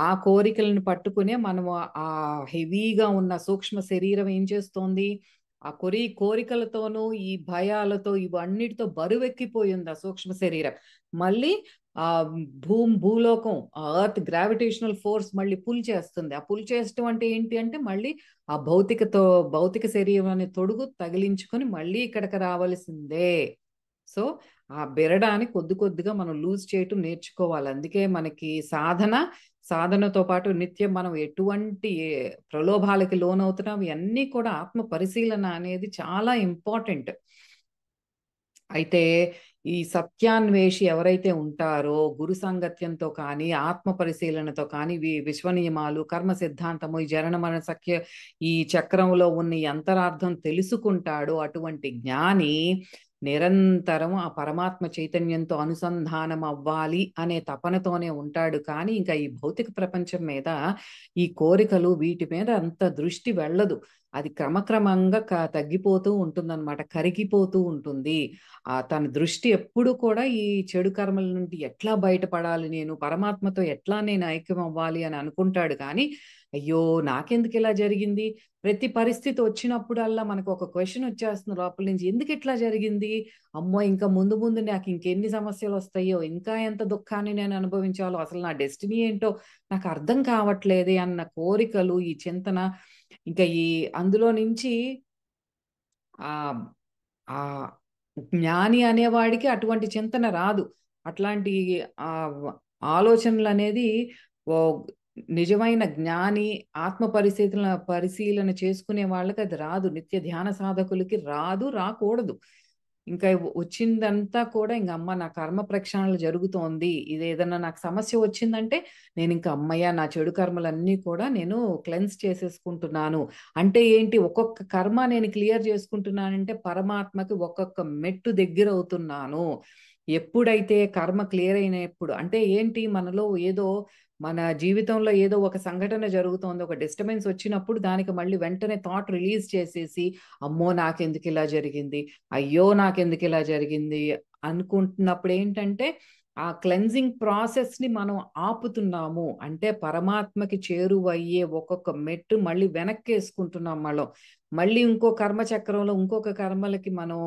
ఆ కోరికలను పట్టుకునే మనము ఆ హెవీగా ఉన్న సూక్ష్మ శరీరం ఏం చేస్తోంది, ఆ కోరికలతోనూ ఈ భయాలతో ఇవన్నిటితో బరువెక్కిపోయింది ఆ సూక్ష్మ శరీరం. మళ్ళీ ఆ భూలోకం, ఆ ఎర్త్ గ్రావిటేషనల్ ఫోర్స్ మళ్ళీ పుల్ చేస్తుంది. ఆ పుల్ చేసడం అంటే ఏంటి అంటే, మళ్ళీ ఆ భౌతిక శరీరాన్ని తొడుగు తగిలించుకొని మళ్ళీ ఇక్కడికి రావాల్సిందే. సో ఆ బెరడాన్ని కొద్ది కొద్దిగా మనం లూజ్ చేయటం నేర్చుకోవాలి. అందుకే మనకి సాధనతో పాటు నిత్యం మనం ఎటువంటి ప్రలోభాలకి లోనవుతున్నాం, ఇవన్నీ కూడా ఆత్మ పరిశీలన అనేది చాలా ఇంపార్టెంట్. అయితే ఈ సత్యాన్వేషి ఎవరైతే ఉంటారో, గురు సాంగత్యంతో కానీ, ఆత్మ పరిశీలనతో కానీ, విశ్వ నియమాలు, కర్మ సిద్ధాంతము, ఈ జనన మరణ ఈ చక్రంలో ఉన్న ఈ అంతరార్థం తెలుసుకుంటాడో అటువంటి జ్ఞాని నిరంతరం ఆ పరమాత్మ చైతన్యంతో అనుసంధానం అవ్వాలి అనే తపనతోనే ఉంటాడు. కానీ ఇంకా ఈ భౌతిక ప్రపంచం మీద ఈ కోరికలు, వీటి మీద అంత దృష్టి వెళ్ళదు. అది క్రమక్రమంగా తగ్గిపోతూ ఉంటుందన్నమాట, కరిగిపోతూ ఉంటుంది. తన దృష్టి ఎప్పుడు కూడా ఈ చెడు కర్మల నుండి ఎట్లా బయటపడాలి, నేను పరమాత్మతో ఎట్లా నేను ఐక్యం అవ్వాలి అని అనుకుంటాడు. కానీ అయ్యో నాకెందుకు ఇలా జరిగింది, ప్రతి పరిస్థితి వచ్చినప్పుడల్లా మనకు ఒక క్వశ్చన్ వచ్చేస్తుంది లోపల నుంచి, ఎందుకు ఇట్లా జరిగింది, అమ్మో ఇంకా ముందు ముందు నాకు ఇంకెన్ని సమస్యలు వస్తాయో, ఇంకా ఎంత దుఃఖాన్ని నేను అనుభవించాలో, అసలు నా డెస్టినీ ఏంటో నాకు అర్థం కావట్లేదే అన్న కోరికలు, ఈ చింతన. ఇంకా అందులో నుంచి ఆ ఆ జ్ఞాని అనేవాడికి అటువంటి చింతన రాదు. అట్లాంటి ఆ ఆలోచనలు అనేది ఓ నిజమైన జ్ఞాని, ఆత్మ పరిశీలన చేసుకునే వాళ్ళకి అది రాదు. నిత్య ధ్యాన సాధకులకి రాదు, రాకూడదు. ఇంకా వచ్చిందంతా కూడా ఇంక అమ్మ నా కర్మ ప్రక్షాళన జరుగుతోంది. ఇది ఏదన్నా నాకు సమస్య వచ్చిందంటే నేను ఇంకా అమ్మయ్య నా చెడు కర్మలన్నీ కూడా నేను క్లెన్స్ చేసేసుకుంటున్నాను. అంటే ఏంటి, ఒక్కొక్క కర్మ నేను క్లియర్ చేసుకుంటున్నానంటే పరమాత్మకి ఒక్కొక్క మెట్టు దగ్గర అవుతున్నాను. ఎప్పుడైతే కర్మ క్లియర్ అయినప్పుడు అంటే ఏంటి, మనలో ఏదో మన జీవితంలో ఏదో ఒక సంఘటన జరుగుతోంది, ఒక డిస్టర్బెన్స్ వచ్చినప్పుడు దానికి మళ్ళీ వెంటనే థాట్ రిలీజ్ చేసేసి అమ్మో నాకెందుకు ఇలా జరిగింది, అయ్యో నాకెందుకు ఇలా జరిగింది అనుకుంటున్నప్పుడు ఏంటంటే ఆ క్లెన్జింగ్ ప్రాసెస్ ని మనం ఆపుతున్నాము. అంటే పరమాత్మకి చేరువయ్యే ఒక్కొక్క మెట్టు మళ్ళీ వెనక్కి వేసుకుంటున్నాం. మళ్ళీ ఇంకో కర్మ చక్రంలో ఇంకొక కర్మలకి మనం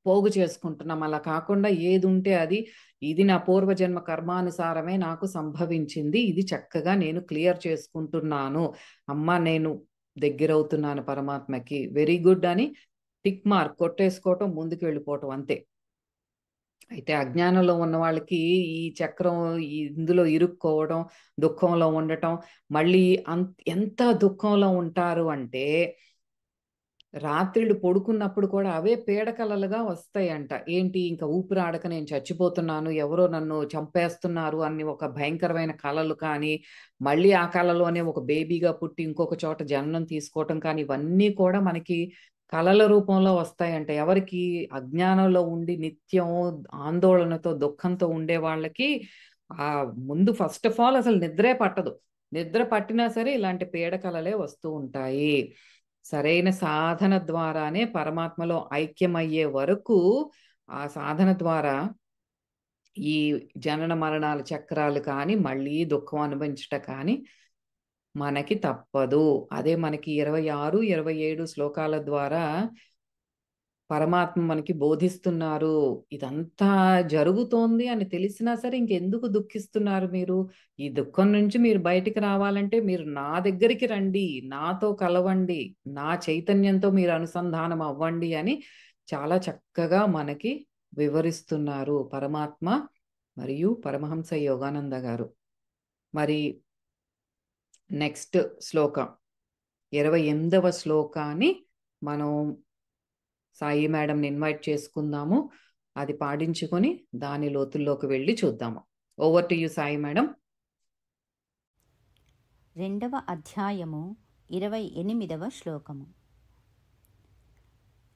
పోగు చేసుకుంటున్నాం. అలా కాకుండా ఏది ఉంటే అది, ఇది నా పూర్వజన్మ కర్మానుసారమే నాకు సంభవించింది, ఇది చక్కగా నేను క్లియర్ చేసుకుంటున్నాను, అమ్మ నేను దగ్గరవుతున్నాను పరమాత్మకి, వెరీ గుడ్ అని టిక్ మార్క్ కొట్టేసుకోవటం, ముందుకు వెళ్ళిపోవటం అంతే. అయితే అజ్ఞానంలో ఉన్న వాళ్ళకి ఈ చక్రం ఇందులో ఇరుక్కోవడం, దుఃఖంలో ఉండటం, మళ్ళీ ఎంత దుఃఖంలో ఉంటారు అంటే రాత్రిళ్ళు పడుకున్నప్పుడు కూడా అవే పీడకలలుగా వస్తాయంట. ఏంటి, ఇంకా ఊపిరాడక నేను చచ్చిపోతున్నాను, ఎవరో నన్ను చంపేస్తున్నారు అని ఒక భయంకరమైన కలలు కానీ, మళ్ళీ ఆ కలలోనే ఒక బేబీగా పుట్టి ఇంకొక చోట జననం తీసుకోవటం కానీ, ఇవన్నీ కూడా మనకి కలల రూపంలో వస్తాయంట. ఎవరికి అజ్ఞానంలో ఉండి నిత్యం ఆందోళనతో దుఃఖంతో ఉండే వాళ్ళకి ఆ ముందు ఫస్ట్ ఆఫ్ ఆల్ అసలు నిద్రే పట్టదు. నిద్ర పట్టినా సరే ఇలాంటి పీడకలలే వస్తూ ఉంటాయి. సరైన సాధన ద్వారానే పరమాత్మలో ఐక్యమయ్యే వరకు ఆ సాధన ద్వారా ఈ జనన మరణాల చక్రాలు కానీ మళ్ళీ దుఃఖం అనుభవించట కానీ మనకి తప్పదు. అదే మనకి 26, 27 శ్లోకాల ద్వారా పరమాత్మ మనకి బోధిస్తున్నారు. ఇదంతా జరుగుతోంది అని తెలిసినా సరే ఇంకెందుకు దుఃఖిస్తున్నారు మీరు? ఈ దుఃఖం నుంచి మీరు బయటికి రావాలంటే మీరు నా దగ్గరికి రండి, నాతో కలవండి, నా చైతన్యంతో మీరు అనుసంధానం అవ్వండి అని చాలా చక్కగా మనకి వివరిస్తున్నారు పరమాత్మ మరియు పరమహంస యోగానంద గారు. మరి నెక్స్ట్ శ్లోకం 28వ శ్లోకాన్ని మనం సాయి మేడంని ఇన్వైట్ చేసుకుందాము. అది పాడించుకొని దాని లోతుల్లోకి వెళ్ళి చూద్దాము. Over to you Sai madam. 2వ అధ్యాయము 28వ శ్లోకము.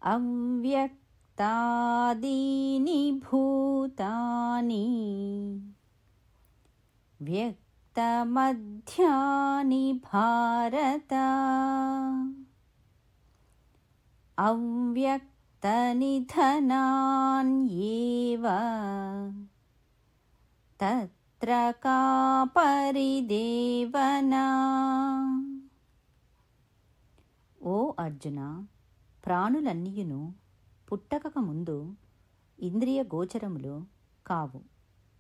అవ్యక్తాదీని భూతాని వ్యక్తమధ్యాని భారత అవ్యక్తనిధనాన్యేవ తత్ర కా పరిదేవనా. ఓ అర్జున, ప్రాణులన్నీయును పుట్టకక ముందు ఇంద్రియ గోచరములు కావు,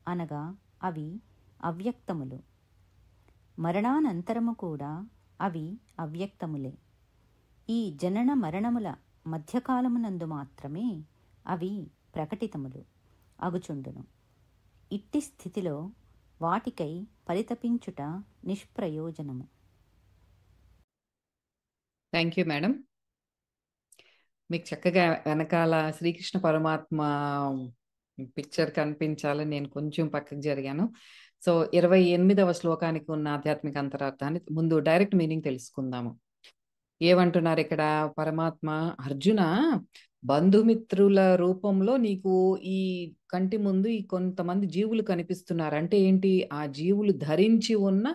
అనగా అవి అవ్యక్తములు. మరణానంతరము కూడా అవి అవ్యక్తములే. ఈ జనన మరణముల మధ్యకాలమునందు మాత్రమే అవి ప్రకటితములు అగుచుండును. ఇట్టి స్థితిలో వాటికై పరితపించుట నిష్ప్రయోజనము. Thank you madam. మీకు చక్కగా వెనకాల శ్రీకృష్ణ పరమాత్మ పిక్చర్ కనిపించాలని నేను కొంచెం పక్కకు జరిగాను. సో 28వ శ్లోకానికి ఉన్న ఆధ్యాత్మిక అంతరార్థాన్ని ముందు డైరెక్ట్ మీనింగ్ తెలుసుకుందాము. ఏమంటున్నారు ఇక్కడ పరమాత్మ? అర్జున, బంధుమిత్రుల రూపంలో నీకు ఈ కంటి ముందు ఈ కొంతమంది జీవులు కనిపిస్తున్నారు. అంటే ఏంటి, ఆ జీవులు ధరించి ఉన్న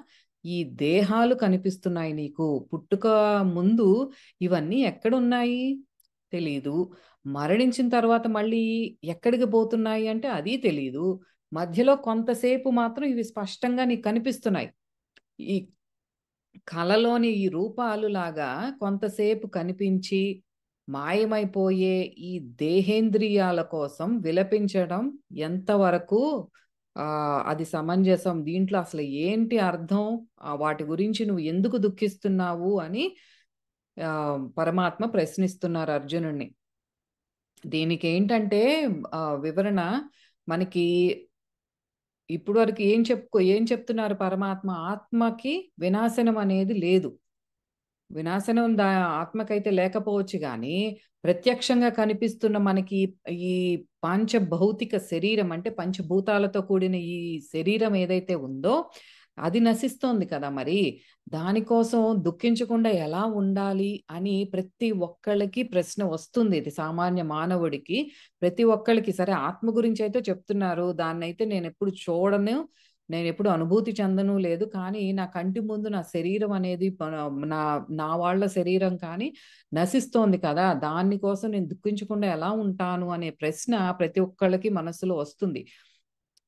ఈ దేహాలు కనిపిస్తున్నాయి నీకు. పుట్టుక ముందు ఇవన్నీ ఎక్కడున్నాయి తెలీదు, మరణించిన తర్వాత మళ్ళీ ఎక్కడికి పోతున్నాయి అంటే అది తెలీదు. మధ్యలో కొంతసేపు మాత్రం ఇవి స్పష్టంగా నీకు కనిపిస్తున్నాయి. ఈ కళలోని ఈ రూపాలు లాగా కొంతసేపు కనిపించి మాయమైపోయే ఈ దేహేంద్రియాల కోసం విలపించడం ఎంతవరకు అది సమంజసం? దీంట్లో అసలు ఏంటి అర్థం? వాటి గురించి నువ్వు ఎందుకు దుఃఖిస్తున్నావు అని పరమాత్మ ప్రశ్నిస్తున్నారు అర్జునుడిని. దీనికి ఏంటంటే వివరణ మనకి ఇప్పుడు వరకు ఏం చెప్తున్నారు పరమాత్మ? ఆత్మకి వినాశనం అనేది లేదు. వినాశనం ఆత్మకైతే లేకపోవచ్చు కానీ ప్రత్యక్షంగా కనిపిస్తున్న మనకి ఈ పంచభౌతిక శరీరం అంటే పంచభూతాలతో కూడిన ఈ శరీరం ఏదైతే ఉందో అది నశిస్తోంది కదా. మరి దానికోసం దుఃఖించకుండా ఎలా ఉండాలి అని ప్రతి ఒక్కళ్ళకి ప్రశ్న వస్తుంది. ఇది సామాన్య మానవుడికి ప్రతి ఒక్కళ్ళకి. సరే, ఆత్మ గురించి అయితే చెప్తున్నారు, దాన్నైతే నేను ఎప్పుడు చూడను, నేను ఎప్పుడు అనుభూతి చెందను లేదు. కానీ నా కంటి ముందు నా శరీరం అనేది నా నా వాళ్ళ శరీరం కానీ నశిస్తోంది కదా, దానికోసం నేను దుఃఖించకుండా ఎలా ఉంటాను అనే ప్రశ్న ప్రతి ఒక్కళ్ళకి మనసులో వస్తుంది.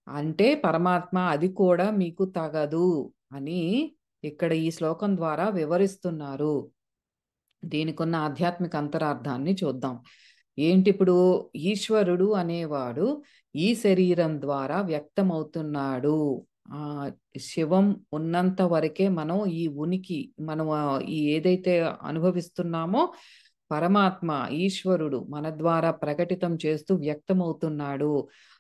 అంటే పరమాత్మ అది కూడా మీకు తగదు అని ఇక్కడ ఈ శ్లోకం ద్వారా వివరిస్తున్నారు. దీనికున్న ఆధ్యాత్మిక అంతరార్థాన్ని చూద్దాం. ఏంటి ఇప్పుడు? ఈశ్వరుడు అనేవాడు ఈ శరీరం ద్వారా వ్యక్తమవుతున్నాడు. ఆ శివం ఉన్నంత వరకే మనం ఈ ఉనికి, మనం ఈ ఏదైతే అనుభవిస్తున్నామో పరమాత్మ ఈశ్వరుడు మన ద్వారా ప్రకటితం చేస్తూ వ్యక్తమవుతున్నాడు.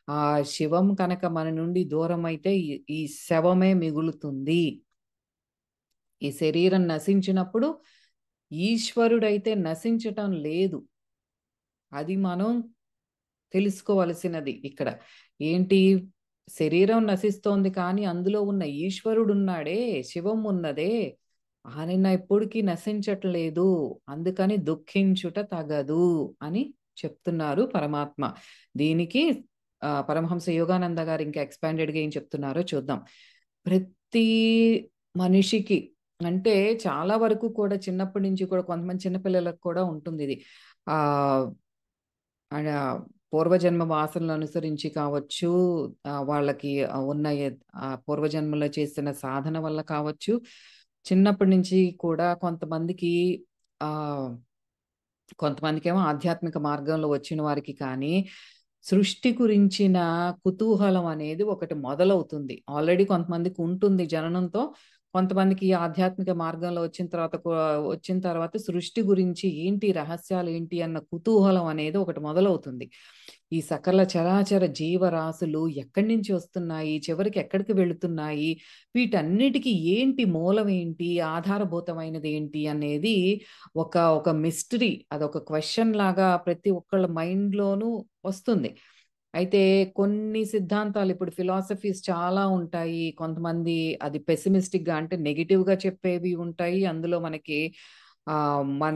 ఆ శివం కనుక మన నుండి దూరం అయితే ఈ శవమే మిగులుతుంది. ఈ శరీరం నశించినప్పుడు ఈశ్వరుడైతే నశించటం లేదు. అది మనం తెలుసుకోవలసినది ఇక్కడ. ఏంటి? శరీరం నశిస్తోంది కానీ అందులో ఉన్న ఈశ్వరుడు ఉన్నాడే, శివం ఉన్నదే, ఆయన ఎప్పటికీ నశించట్లేదు. అందుకని దుఃఖించుట తగదు అని చెప్తున్నారు పరమాత్మ. దీనికి పరమహంస యోగానంద గారు ఇంకా ఎక్స్పాండెడ్గా ఏం చెప్తున్నారో చూద్దాం. ప్రతి మనిషికి అంటే చాలా వరకు కూడా చిన్నప్పటి నుంచి కూడా కొంతమంది చిన్నపిల్లలకు కూడా ఉంటుంది ఇది. ఆ పూర్వజన్మ వాసనలు అనుసరించి కావచ్చు, వాళ్ళకి ఉన్న పూర్వజన్మలో చేసిన సాధన వల్ల కావచ్చు, చిన్నప్పటి నుంచి కూడా కొంతమందికి ఆ కొంతమందికేమో ఆధ్యాత్మిక మార్గంలో వచ్చిన వారికి కానీ సృష్టి గురించిన కుతూహలం అనేది ఒకటి మొదలవుతుంది. ఆల్రెడీ కొంతమందికి ఉంటుంది జననంతో. కొంతమందికి ఆధ్యాత్మిక మార్గంలో వచ్చిన తర్వాత సృష్టి గురించి ఏంటి, రహస్యాలు ఏంటి అన్న కుతూహలం అనేది ఒకటి మొదలవుతుంది. ఈ సకల చరాచర జీవరాశులు ఎక్కడి నుంచి వస్తున్నాయి, చివరికి ఎక్కడికి వెళుతున్నాయి, వీటన్నిటికీ ఏంటి మూలం, ఏంటి ఆధారభూతమైనది ఏంటి అనేది ఒక మిస్టరీ, అదొక క్వశ్చన్ లాగా ప్రతి ఒక్కళ్ళ మైండ్లోనూ వస్తుంది. అయితే కొన్ని సిద్ధాంతాలు, ఇప్పుడు ఫిలాసఫీస్ చాలా ఉంటాయి. కొంతమంది అది పెసిమిస్టిక్గా అంటే నెగిటివ్గా చెప్పేవి ఉంటాయి. అందులో మనకి మన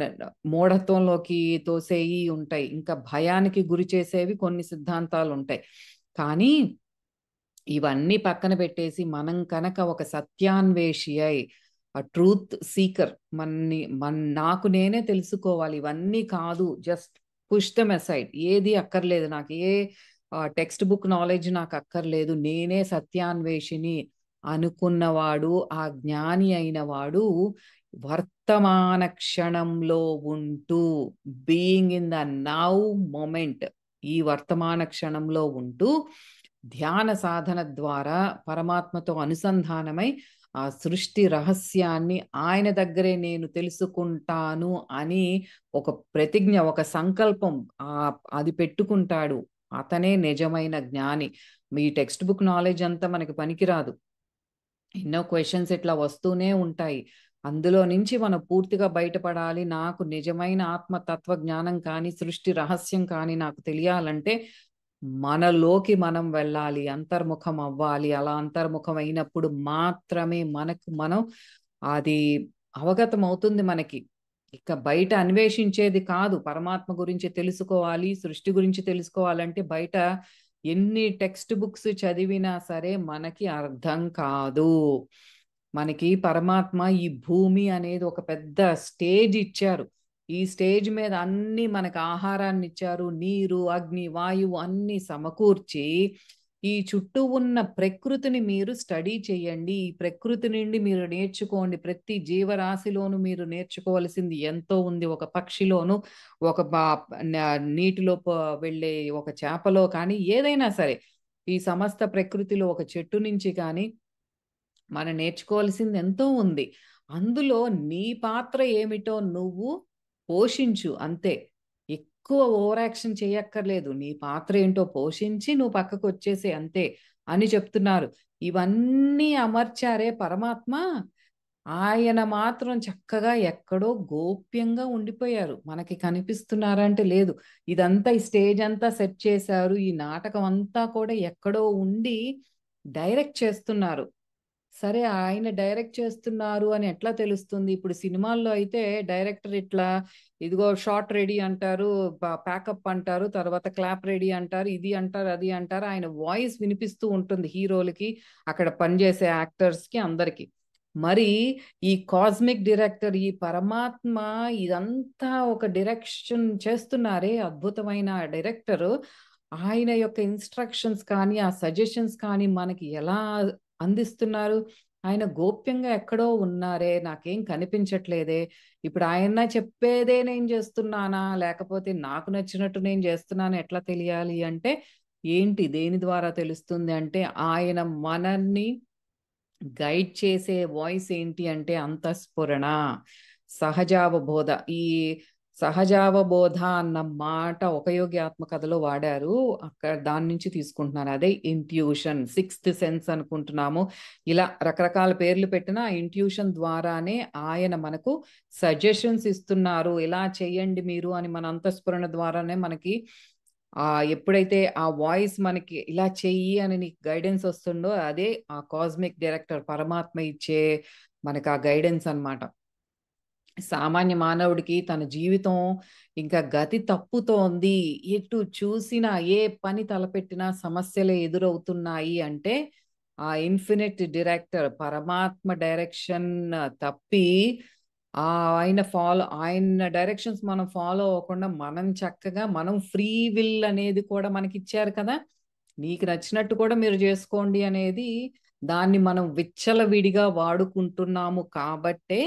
మూఢత్వంలోకి తోసేవి ఉంటాయి. ఇంకా భయానికి గురి చేసేవి కొన్ని సిద్ధాంతాలు ఉంటాయి. కానీ ఇవన్నీ పక్కన పెట్టేసి మనం కనుక ఒక సత్యాన్వేషి అయి ట్రూత్ సీకర్, నాకు నేనే తెలుసుకోవాలి, ఇవన్నీ కాదు, జస్ట్ పుష్ దెమ్ అసైడ్, ఏది అక్కర్లేదు నాకు, ఏ టెక్స్ట్ బుక్ నాలెడ్జ్ నాకు అక్కర్లేదు, నేనే సత్యాన్వేషిని అనుకున్నవాడు, ఆ జ్ఞాని అయిన వాడు వర్తమాన క్షణంలో ఉంటూ, being in the now moment, ఈ వర్తమాన క్షణంలో ఉంటూ ధ్యాన సాధన ద్వారా పరమాత్మతో అనుసంధానమై ఆ సృష్టి రహస్యాన్ని ఆయన దగ్గరే నేను తెలుసుకుంటాను అని ఒక ప్రతిజ్ఞ, ఒక సంకల్పం అది పెట్టుకుంటాడు. అతనే నిజమైన జ్ఞాని. మీ టెక్స్ట్ బుక్ నాలెడ్జ్ అంతా మనకి పనికిరాదు. ఎన్నో క్వశ్చన్స్ ఇట్లా వస్తూనే ఉంటాయి. అందులో నుంచి మనం పూర్తిగా బయటపడాలి. నాకు నిజమైన ఆత్మతత్వ జ్ఞానం కానీ సృష్టి రహస్యం కానీ నాకు తెలియాలంటే మనలోకి మనం వెళ్ళాలి, అంతర్ముఖం అవ్వాలి. అలా అంతర్ముఖం అయినప్పుడు మాత్రమే మనం అది అవగతం అవుతుంది మనకి. ఇక బయట అన్వేషించేది కాదు. పరమాత్మ గురించి తెలుసుకోవాలి, సృష్టి గురించి తెలుసుకోవాలంటే బయట ఎన్ని టెక్స్ట్ బుక్స్ చదివినా సరే మనకి అర్థం కాదు. మనకి పరమాత్మ ఈ భూమి అనేది ఒక పెద్ద స్టేజ్ ఇచ్చారు. ఈ స్టేజ్ మీద అన్ని మనకు ఆహారాన్ని ఇచ్చారు, నీరు, అగ్ని, వాయువు అన్ని సమకూర్చి ఈ చుట్టూ ఉన్న ప్రకృతిని మీరు స్టడీ చేయండి. ఈ ప్రకృతి నుండి మీరు నేర్చుకోండి. ప్రతి జీవరాశిలోను మీరు నేర్చుకోవాల్సింది ఎంతో ఉంది. ఒక పక్షిలోను, ఒక నీటిలో వెళ్ళే ఒక చేపలో కానీ ఏదైనా సరే, ఈ సమస్త ప్రకృతిలో ఒక చెట్టు నుంచి కానీ మనం నేర్చుకోవాల్సింది ఎంతో ఉంది. అందులో నీ పాత్ర ఏమిటో నువ్వు పోషించు అంతే. ఎక్కువ ఓవర్ యాక్షన్ చేయక్కర్లేదు. నీ పాత్ర ఏంటో పోషించి నువ్వు పక్కకు వచ్చేసే అంతే అని చెప్తున్నారు. ఇవన్నీ అమర్చారే పరమాత్మ, ఆయన మాత్రం చక్కగా ఎక్కడో గోప్యంగా ఉండిపోయారు. మనకి కనిపిస్తున్నారంటే లేదు. ఇదంతా ఈ స్టేజ్ అంతా సెట్ చేశారు. ఈ నాటకం అంతా కూడా ఎక్కడో ఉండి డైరెక్ట్ చేస్తున్నారు. సరే ఆయన డైరెక్ట్ చేస్తున్నారు అని ఎట్లా తెలుస్తుంది? ఇప్పుడు సినిమాల్లో అయితే డైరెక్టర్ ఇట్లా ఇదిగో షాట్ రెడీ అంటారు, ప్యాకప్ అంటారు, తర్వాత క్లాప్ రెడీ అంటారు, ఇది అంటారు, అది అంటారు. ఆయన వాయిస్ వినిపిస్తూ ఉంటుంది హీరోలకి, అక్కడ పనిచేసే యాక్టర్స్‌కి అందరికి. మరి ఈ కాస్మిక్ డైరెక్టర్, ఈ పరమాత్మ ఇదంతా ఒక డైరెక్షన్ చేస్తున్నారే అద్భుతమైన డైరెక్టరు. ఆయన యొక్క ఇన్‌స్ట్రక్షన్స్ కానీ, ఆ సజెషన్స్ కానీ మనకి ఎలా అందిస్తున్నారు? ఆయన గోప్యంగా ఎక్కడో ఉన్నారే, నాకేం కనిపించట్లేదే. ఇప్పుడు ఆయన చెప్పేదే నేను చేస్తున్నానా? లేకపోతే నాకు నచ్చినట్టు నేను చేస్తున్నానా ఎట్లా తెలియాలి అంటే, ఏంటి దేని ద్వారా తెలుస్తుంది అంటే, ఆయన మనల్ని గైడ్ చేసే వాయిస్ ఏంటి అంటే అంతఃస్ఫురణ, సహజావబోధ. ఈ సహజావబోధ అన్న మాట ఉపయోగ్యాత్మ కథలో వాడారు. అక్కడ దాని నుంచి తీసుకుంటున్నాను. అదే ఇంట్యూషన్, సిక్స్త్ సెన్స్ అనుకుంటున్నాము. ఇలా రకరకాల పేర్లు పెట్టిన ఆ ఇంట్యూషన్ ద్వారానే ఆయన మనకు సజెషన్స్ ఇస్తున్నారు. ఇలా చేయండి మీరు అని మన అంతఃస్ఫురణ ద్వారానే మనకి ఎప్పుడైతే ఆ వాయిస్ మనకి ఇలా చెయ్యి అని నీకు గైడెన్స్ వస్తుందో అదే ఆ కాస్మిక్ డైరెక్టర్ పరమాత్మ ఇచ్చే మనకు ఆ గైడెన్స్ అన్నమాట. సామాన్య మానవుడికి తన జీవితం ఇంకా గతి తప్పుతోంది, ఎటు చూసినా ఏ పని తలపెట్టినా సమస్యలే ఎదురవుతున్నాయి అంటే ఆ ఇన్ఫినిట్ డైరెక్టర్ పరమాత్మ డైరెక్షన్ తప్పి ఆ ఆయన డైరెక్షన్స్ మనం ఫాలో అవ్వకుండా మనం చక్కగా మనం ఫ్రీ విల్ అనేది కూడా మనకి ఇచ్చారు కదా, నీకు నచ్చినట్టు కూడా మీరు చేసుకోండి అనేది. దాన్ని మనం విచ్చలవిడిగా వాడుకుంటున్నాము కాబట్టే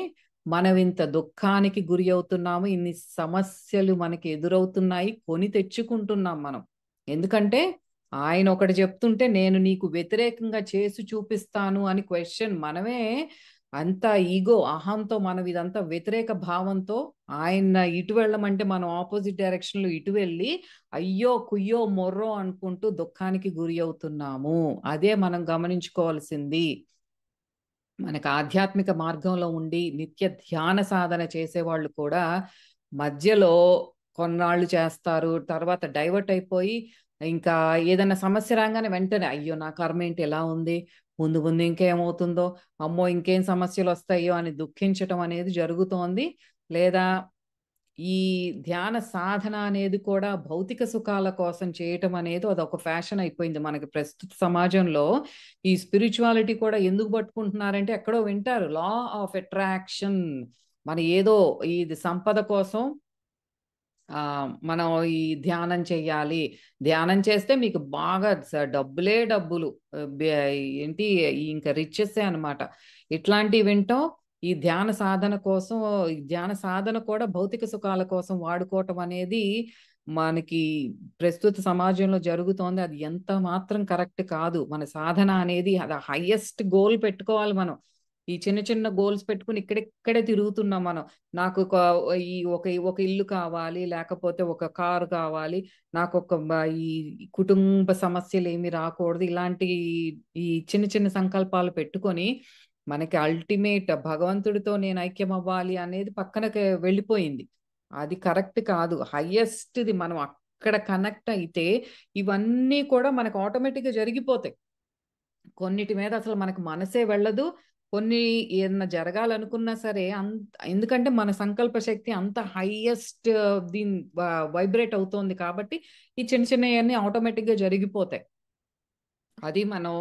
మనం ఇంత దుఃఖానికి గురి అవుతున్నాము, ఇన్ని సమస్యలు మనకి ఎదురవుతున్నాయి, కొని తెచ్చుకుంటున్నాం మనం. ఎందుకంటే ఆయన ఒకటి చెప్తుంటే నేను నీకు వ్యతిరేకంగా చేసి చూపిస్తాను అని క్వశ్చన్ మనమే అంత ఈగో అహంతో మనం ఇదంతా వ్యతిరేక భావంతో ఆయన ఇటు వెళ్ళమంటే మనం ఆపోజిట్ డైరెక్షన్ లో ఇటు వెళ్ళి అయ్యో కుయ్యో మొర్రో అనుకుంటూ దుఃఖానికి గురి అవుతున్నాము. అదే మనం గమనించుకోవాల్సింది. మనకు ఆధ్యాత్మిక మార్గంలో ఉండి నిత్య ధ్యాన సాధన చేసేవాళ్ళు కూడా మధ్యలో కొన్నాళ్ళు చేస్తారు, తర్వాత డైవర్ట్ అయిపోయి ఇంకా ఏదైనా సమస్య రాగానే వెంటనే అయ్యో నా కర్మ ఏంటి ఎలా ఉంది, ముందు ముందు ఇంకేమవుతుందో, అమ్మో ఇంకేం సమస్యలు వస్తాయో అని దుఃఖించటం అనేది జరుగుతోంది. లేదా ఈ ధ్యాన సాధన అనేది కూడా భౌతిక సుఖాల కోసం చేయటం అనేది అదొక ఫ్యాషన్ అయిపోయింది మనకి ప్రస్తుత సమాజంలో. ఈ స్పిరిచువాలిటీ కూడా ఎందుకు పట్టుకుంటున్నారంటే ఎక్కడో వింటారు లా ఆఫ్ అట్రాక్షన్, మన ఏదో ఇది సంపద కోసం మనం ఈ ధ్యానం చెయ్యాలి, ధ్యానం చేస్తే మీకు బాగా డబ్బులే డబ్బులు, ఏంటి ఇంకా రిచెస్ అన్నమాట. ఇట్లాంటివి వింటాం. ఈ ధ్యాన సాధన కోసం, ఈ ధ్యాన సాధన కూడా భౌతిక సుఖాల కోసం వాడుకోవటం అనేది మనకి ప్రస్తుత సమాజంలో జరుగుతోంది. అది ఎంత మాత్రం కరెక్ట్ కాదు. మన సాధన అనేది అది హైయెస్ట్ గోల్ పెట్టుకోవాలి మనం. ఈ చిన్న చిన్న గోల్స్ పెట్టుకుని ఇక్కడిక్కడే తిరుగుతున్నాం మనం. నాకు ఒక ఇల్లు కావాలి, లేకపోతే ఒక కారు కావాలి, నాకు ఈ కుటుంబ సమస్యలు ఏమి రాకూడదు, ఇలాంటి ఈ చిన్న చిన్న సంకల్పాలు పెట్టుకొని మనకి అల్టిమేట్ భగవంతుడితో నేను ఐక్యం అవ్వాలి అనేది పక్కనకి వెళ్ళిపోయింది. అది కరెక్ట్ కాదు. హైయెస్ట్ది మనం అక్కడ కనెక్ట్ అయితే ఇవన్నీ కూడా మనకు ఆటోమేటిక్గా జరిగిపోతాయి. కొన్నిటి మీద అసలు మనకు మనసే వెళ్ళదు. కొన్ని ఏదన్నా జరగాలనుకున్నా సరే ఎందుకంటే మన సంకల్ప శక్తి అంత హైయెస్ట్ దీని వైబ్రేట్ అవుతోంది కాబట్టి ఈ చిన్న చిన్నవన్నీ ఆటోమేటిక్గా జరిగిపోతాయి. అది మనం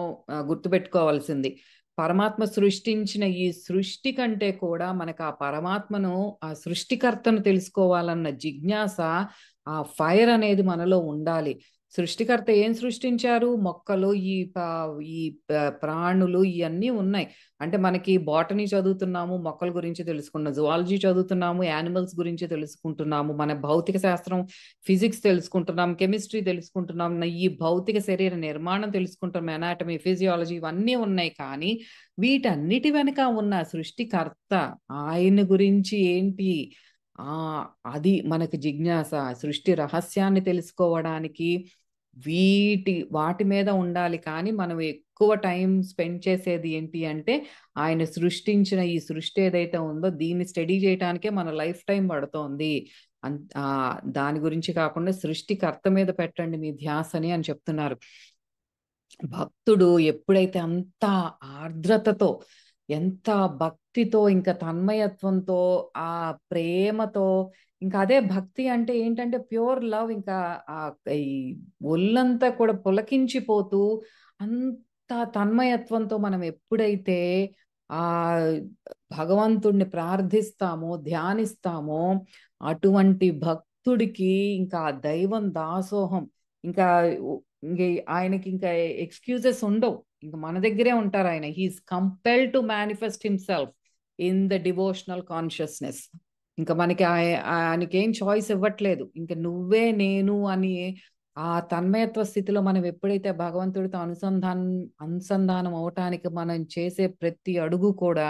గుర్తుపెట్టుకోవాల్సింది. పరమాత్మ సృష్టించిన ఈ సృష్టి కంటే కూడా మనకు ఆ పరమాత్మను, ఆ సృష్టికర్తను తెలుసుకోవాలన్న జిజ్ఞాస, ఆ ఫైర్ అనేది మనలో ఉండాలి. సృష్టికర్త ఏం సృష్టించారు? మొక్కలు, ఈ ప్రాణులు ఇవన్నీ ఉన్నాయి. అంటే మనకి బాటనీ చదువుతున్నాము, మొక్కల గురించి తెలుసుకున్నాం. జువాలజీ చదువుతున్నాము, యానిమల్స్ గురించి తెలుసుకుంటున్నాము. మన భౌతిక శాస్త్రం, ఫిజిక్స్ తెలుసుకుంటున్నాం, కెమిస్ట్రీ తెలుసుకుంటున్నాం, ఈ భౌతిక శరీర నిర్మాణం తెలుసుకుంటాం, ఎనాటమీ, ఫిజియాలజీ ఇవన్నీ ఉన్నాయి. కానీ వీటన్నిటి వెనక ఉన్న సృష్టికర్త ఆయన గురించి ఏంటి, ఆ అది మనకు జిజ్ఞాస. సృష్టి రహస్యాన్ని తెలుసుకోవడానికి వాటి మీద ఉండాలి. కానీ మనం ఎక్కువ టైం స్పెండ్ చేసేది ఏంటి అంటే ఆయన సృష్టించిన ఈ సృష్టి ఏదైతే ఉందో దీన్ని స్టడీ చేయడానికే మన లైఫ్ టైం పడుతోంది. దాని గురించి కాకుండా సృష్టికర్త మీద పెట్టండి మీ ధ్యాసని అని చెప్తున్నారు. భక్తుడు ఎప్పుడైతే అంత ఆర్ద్రతతో, ఎంత భక్తితో, ఇంకా తన్మయత్వంతో, ఆ ప్రేమతో, ఇంకా అదే భక్తి అంటే ఏంటంటే ప్యూర్ లవ్. ఇంకా ఆ ఈ ఒళ్ళంతా కూడా పులకించిపోతూ అంత తన్మయత్వంతో మనం ఎప్పుడైతే ఆ భగవంతుణ్ణి ప్రార్థిస్తామో, ధ్యానిస్తామో, అటువంటి భక్తుడికి ఇంకా ఆ దైవం దాసోహం, ఇంకా ఇంక ఆయనకి ఇంకా ఎక్స్క్యూజెస్ ఉండవు. ఇంకా మన దగ్గరే ఉంటారు ఆయన. He is compelled to manifest himself in the devotional consciousness. ఇంకా మనకి ఆయనకి ఏం చాయిస్ ఇవ్వట్లేదు. ఇంకా నువ్వే నేను అని ఆ తన్మయత్వ స్థితిలో మనం ఎప్పుడైతే భగవంతుడితో అనుసంధానం అవటానికి మనం చేసే ప్రతి అడుగు కూడా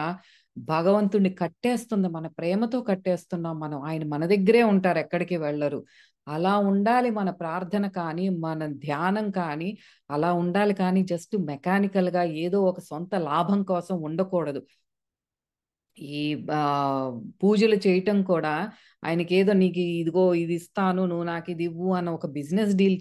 భగవంతుడిని కట్టేస్తుంది. మన ప్రేమతో కట్టేస్తున్నాం మనం. ఆయన మన దగ్గరే ఉంటారు, ఎక్కడికి వెళ్ళరు. అలా ఉండాలి మన ప్రార్థన కానీ, మన ధ్యానం కానీ అలా ఉండాలి. కానీ జస్ట్ మెకానికల్ గా ఏదో ఒక సొంత లాభం కోసం ఉండకూడదు. ఈ పూజలు చేయటం కూడా ఆయనకి ఏదో నీకు ఇదిగో ఇది ఇస్తాను, నువ్వు నాకు ఇది ఇవ్వు అని ఒక బిజినెస్ డీల్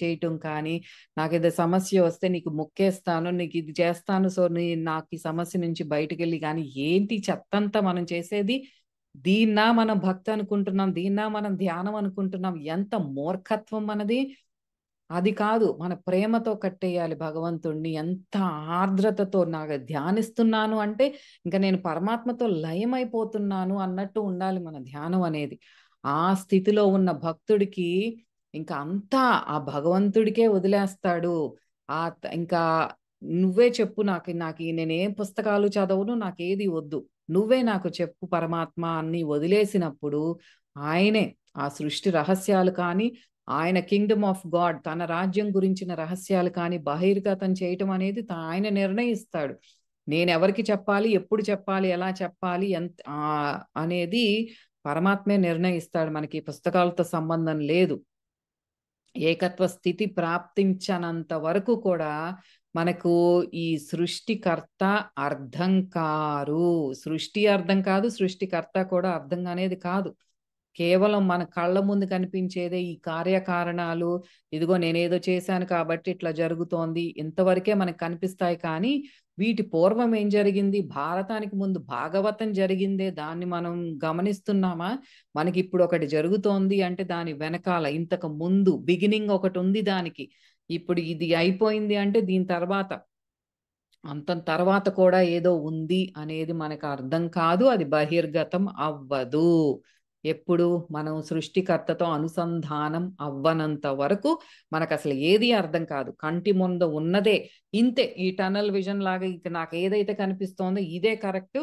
చేయటం కానీ, నాకు ఏదో సమస్య వస్తే నీకు మొక్కేస్తాను, నీకు ఇది చేస్తాను, సో నాకు ఈ సమస్య నుంచి బయటకు వెళ్ళి, కానీ ఏంటి చెత్తంతా మనం చేసేది? దీన్నా మనం భక్తి అనుకుంటున్నాం, దీన్నా మనం ధ్యానం అనుకుంటున్నాం. ఎంత మూర్ఖత్వం మనది! అది కాదు, మన ప్రేమతో కట్టేయాలి భగవంతుణ్ణి. ఎంత ఆర్ద్రతతో నాకు ధ్యానిస్తున్నాను అంటే ఇంకా నేను పరమాత్మతో లయమైపోతున్నాను అన్నట్టు ఉండాలి మన ధ్యానం అనేది. ఆ స్థితిలో ఉన్న భక్తుడికి ఇంకా అంతా ఆ భగవంతుడికే వదిలేస్తాడు. ఇంకా నువ్వే చెప్పు, నాకు నేనేం పుస్తకాలు చదవను, నాకేది వద్దు, నువ్వే నాకు చెప్పు పరమాత్మ అని వదిలేసినప్పుడు ఆయనే ఆ సృష్టి రహస్యాలు కానీ, ఆయన కింగ్డమ్ ఆఫ్ గాడ్, తన రాజ్యం గురించిన రహస్యాలు కానీ బహిర్గతం చేయటం అనేది ఆయన నిర్ణయిస్తాడు. నేను ఎవరికి చెప్పాలి, ఎప్పుడు చెప్పాలి, ఎలా చెప్పాలి, ఎంత అనేది పరమాత్మే నిర్ణయిస్తాడు. మనకి పుస్తకాలతో సంబంధం లేదు. ఏకత్వ స్థితి ప్రాప్తించనంత వరకు కూడా మనకు ఈ సృష్టికర్త అర్థం కారు. సృష్టి అర్థం కాదు, సృష్టికర్త కూడా అర్థం అనేది కాదు. కేవలం మన కళ్ళ ముందు కనిపించేదే ఈ కార్యకారణాలు. ఇదిగో నేనేదో చేశాను కాబట్టి ఇట్లా జరుగుతోంది, ఇంతవరకే మనకు కనిపిస్తాయి. కానీ వీటి పూర్వం ఏం జరిగింది, భారతానికి ముందు భాగవతం జరిగిందే, దాన్ని మనం గమనిస్తున్నామా? మనకి ఇప్పుడు ఒకటి జరుగుతోంది అంటే దాని వెనకాల ఇంతకు ముందు బిగినింగ్ ఒకటి ఉంది దానికి. ఇప్పుడు ఇది అయిపోయింది అంటే దీని తర్వాత కూడా ఏదో ఉంది అనేది మనకు అర్థం కాదు. అది బహిర్గతం అవ్వదు. ఎప్పుడు మనం సృష్టికర్తతో అనుసంధానం అవ్వనంత వరకు మనకు అసలు ఏది అర్థం కాదు. కంటి ముందు ఉన్నదే ఇంతే, ఈ టనల్ విజన్ లాగా. ఇక నాకు ఏదైతే కనిపిస్తోందో ఇదే కరెక్ట్,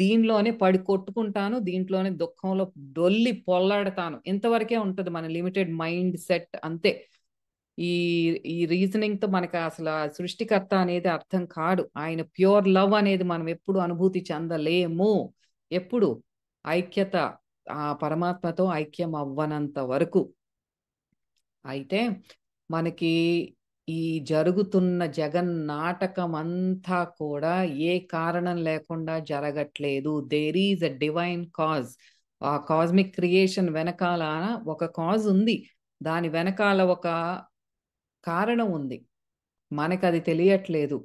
దీనిలోనే పడి కొట్టుకుంటాను, దీంట్లోనే దుఃఖంలో డొల్లి పొల్లాడతాను, ఇంతవరకే ఉంటుంది మన లిమిటెడ్ మైండ్ సెట్, అంతే. ఈ ఈ రీజనింగ్ తో మనకి అసలు సృష్టికర్త అనేది అర్థం కాడు. ఆయన ప్యూర్ లవ్ అనేది మనం ఎప్పుడు అనుభూతి చెందలేము. ఎప్పుడు ఐక్యత, ఆ పరమాత్మతో ఐక్యం అవ్వనంత వరకు. అయితే మనకి ఈ జరుగుతున్న జగన్నాటకం అంతా కూడా ఏ కారణం లేకుండా జరగట్లేదు. There is a divine cause. ఆ కాస్మిక్ క్రియేషన్ వెనకాల ఒక కాజ్ ఉంది, దాని వెనకాల ఒక కారణం ఉంది, మనకు అది తెలియట్లేదు.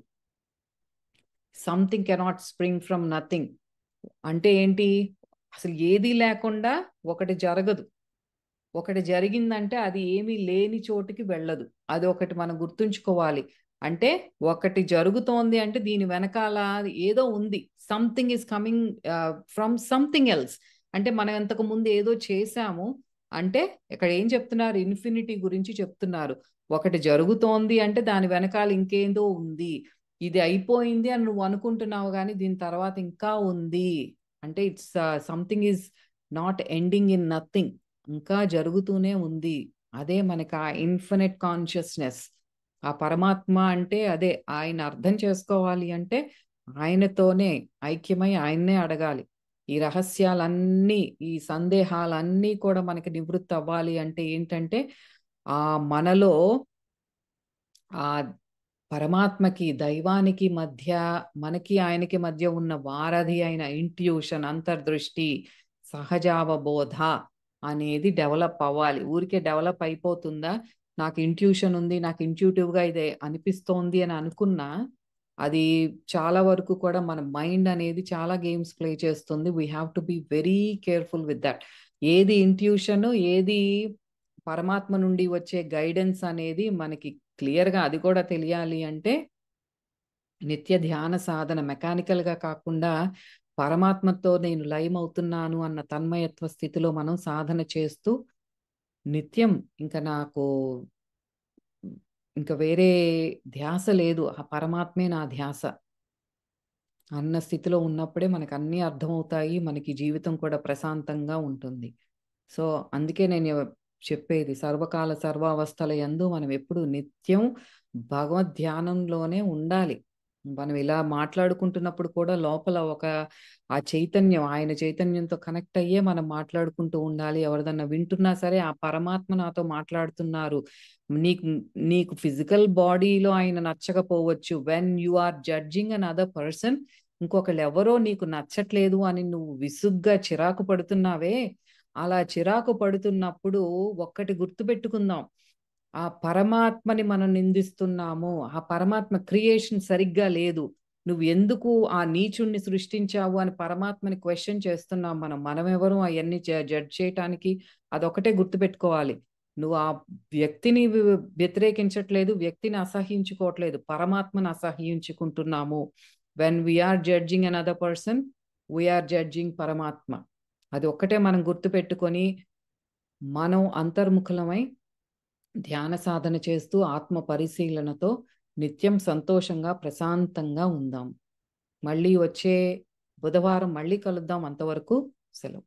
Something cannot spring from nothing అంటే ఏంటి? అసలు ఏది లేకుండా ఒకటి జరగదు. ఒకటి జరిగిందంటే అది ఏమీ లేని చోటుకి వెళ్ళదు. అది ఒకటి మనం గుర్తుంచుకోవాలి. అంటే ఒకటి జరుగుతోంది అంటే దీని వెనకాల ఏదో ఉంది. Something is coming from something else. అంటే మనం ఇంతకు ముందు ఏదో చేశాము అంటే ఇక్కడ ఏం చెప్తున్నారు? ఇన్ఫినిటీ గురించి చెప్తున్నారు. ఒకటి జరుగుతోంది అంటే దాని వెనకాల ఇంకేందో ఉంది. ఇది అయిపోయింది అని నువ్వు అనుకుంటున్నావు, కానీ దీని తర్వాత ఇంకా ఉంది. అంటే it's something is not ending in nothing, ఇంకా జరుగుతూనే ఉంది. అదే మనకి ఆ ఇన్ఫినిట్ కాన్షియస్నెస్. ఆ పరమాత్మ అంటే అదే. ఆయన అర్థం చేసుకోవాలి అంటే ఆయనతోనే ఐక్యమై ఆయన్నే అడగాలి. ఈ రహస్యాలన్నీ, ఈ సందేహాలన్నీ కూడా మనకి నివృత్తి అవ్వాలి అంటే ఏంటంటే ఆ మనలో ఆ పరమాత్మకి దైవానికి మధ్య, మనకి ఆయనకి మధ్య ఉన్న వారధి అయిన ఇంట్యూషన్, అంతర్దృష్టి, సహజావబోధ అనేది డెవలప్ అవ్వాలి. ఊరికే డెవలప్ అయిపోతుందా, నాకు ఇంట్యూషన్ ఉంది, నాకు ఇంట్యూటివ్గా ఇదే అనిపిస్తోంది అని అనుకున్నా, అది చాలా వరకు కూడా మన మైండ్ అనేది చాలా గేమ్స్ ప్లే చేస్తుంది. We have to be very careful with that. ఏది ఇంట్యూషన్, ఏది పరమాత్మ నుండి వచ్చే గైడెన్స్ అనేది మనకి క్లియర్గా అది కూడా తెలియాలి అంటే నిత్య ధ్యాన సాధన, మెకానికల్గా కాకుండా పరమాత్మతో నేను లయమవుతున్నాను అన్న తన్మయత్వ స్థితిలో మనం సాధన చేస్తూ నిత్యం ఇంకా నాకు ఇంకా వేరే ధ్యాస లేదు, ఆ పరమాత్మే నా ధ్యాస అన్న స్థితిలో ఉన్నప్పుడే మనకు అన్నీ అర్థమవుతాయి, మనకి జీవితం కూడా ప్రశాంతంగా ఉంటుంది. సో అందుకే నేను చెప్పేది, సర్వకాల సర్వావస్థల యందు మనం ఎప్పుడు నిత్యం భగవద్ ధ్యానంలోనే ఉండాలి. మనం ఇలా మాట్లాడుకుంటున్నప్పుడు కూడా లోపల ఒక ఆ చైతన్యం, ఆయన చైతన్యంతో కనెక్ట్ అయ్యే మనం మాట్లాడుకుంటూ ఉండాలి. ఎవరిదన్నా వింటున్నా సరే ఆ పరమాత్మ నాతో మాట్లాడుతున్నారు. నీకు నీకు ఫిజికల్ బాడీలో ఆయన నచ్చకపోవచ్చు. When you are judging another person, ఇంకొకళ్ళు ఎవరో నీకు నచ్చట్లేదు అని నువ్వు విసుగ్గా చిరాకు పడుతున్నావే, అలా చిరాకు పడుతున్నప్పుడు ఒక్కటి గుర్తుపెట్టుకుందాం, ఆ పరమాత్మని మనం నిందిస్తున్నాము, ఆ పరమాత్మ క్రియేషన్ సరిగ్గా లేదు, నువ్వు ఎందుకు ఆ నీచుణ్ణి సృష్టించావు అని పరమాత్మని క్వశ్చన్ చేస్తున్నాం మనం. మనమెవరు అవన్నీ జడ్జ్ చేయటానికి? అదొకటే గుర్తుపెట్టుకోవాలి. నువ్వు ఆ వ్యక్తిని వ్యతిరేకించట్లేదు, వ్యక్తిని అసహ్యించుకోవట్లేదు, పరమాత్మను అసహ్యించుకుంటున్నాము. When we are judging another person, we are judging పరమాత్మ. అది ఒక్కటే మనం గుర్తుపెట్టుకొని మనం అంతర్ముఖులమై ధ్యాన సాధన చేస్తూ ఆత్మ పరిశీలనతో నిత్యం సంతోషంగా ప్రశాంతంగా ఉందాం. మళ్ళీ వచ్చే బుధవారం మళ్ళీ కలుద్దాం. అంతవరకు సెలవు.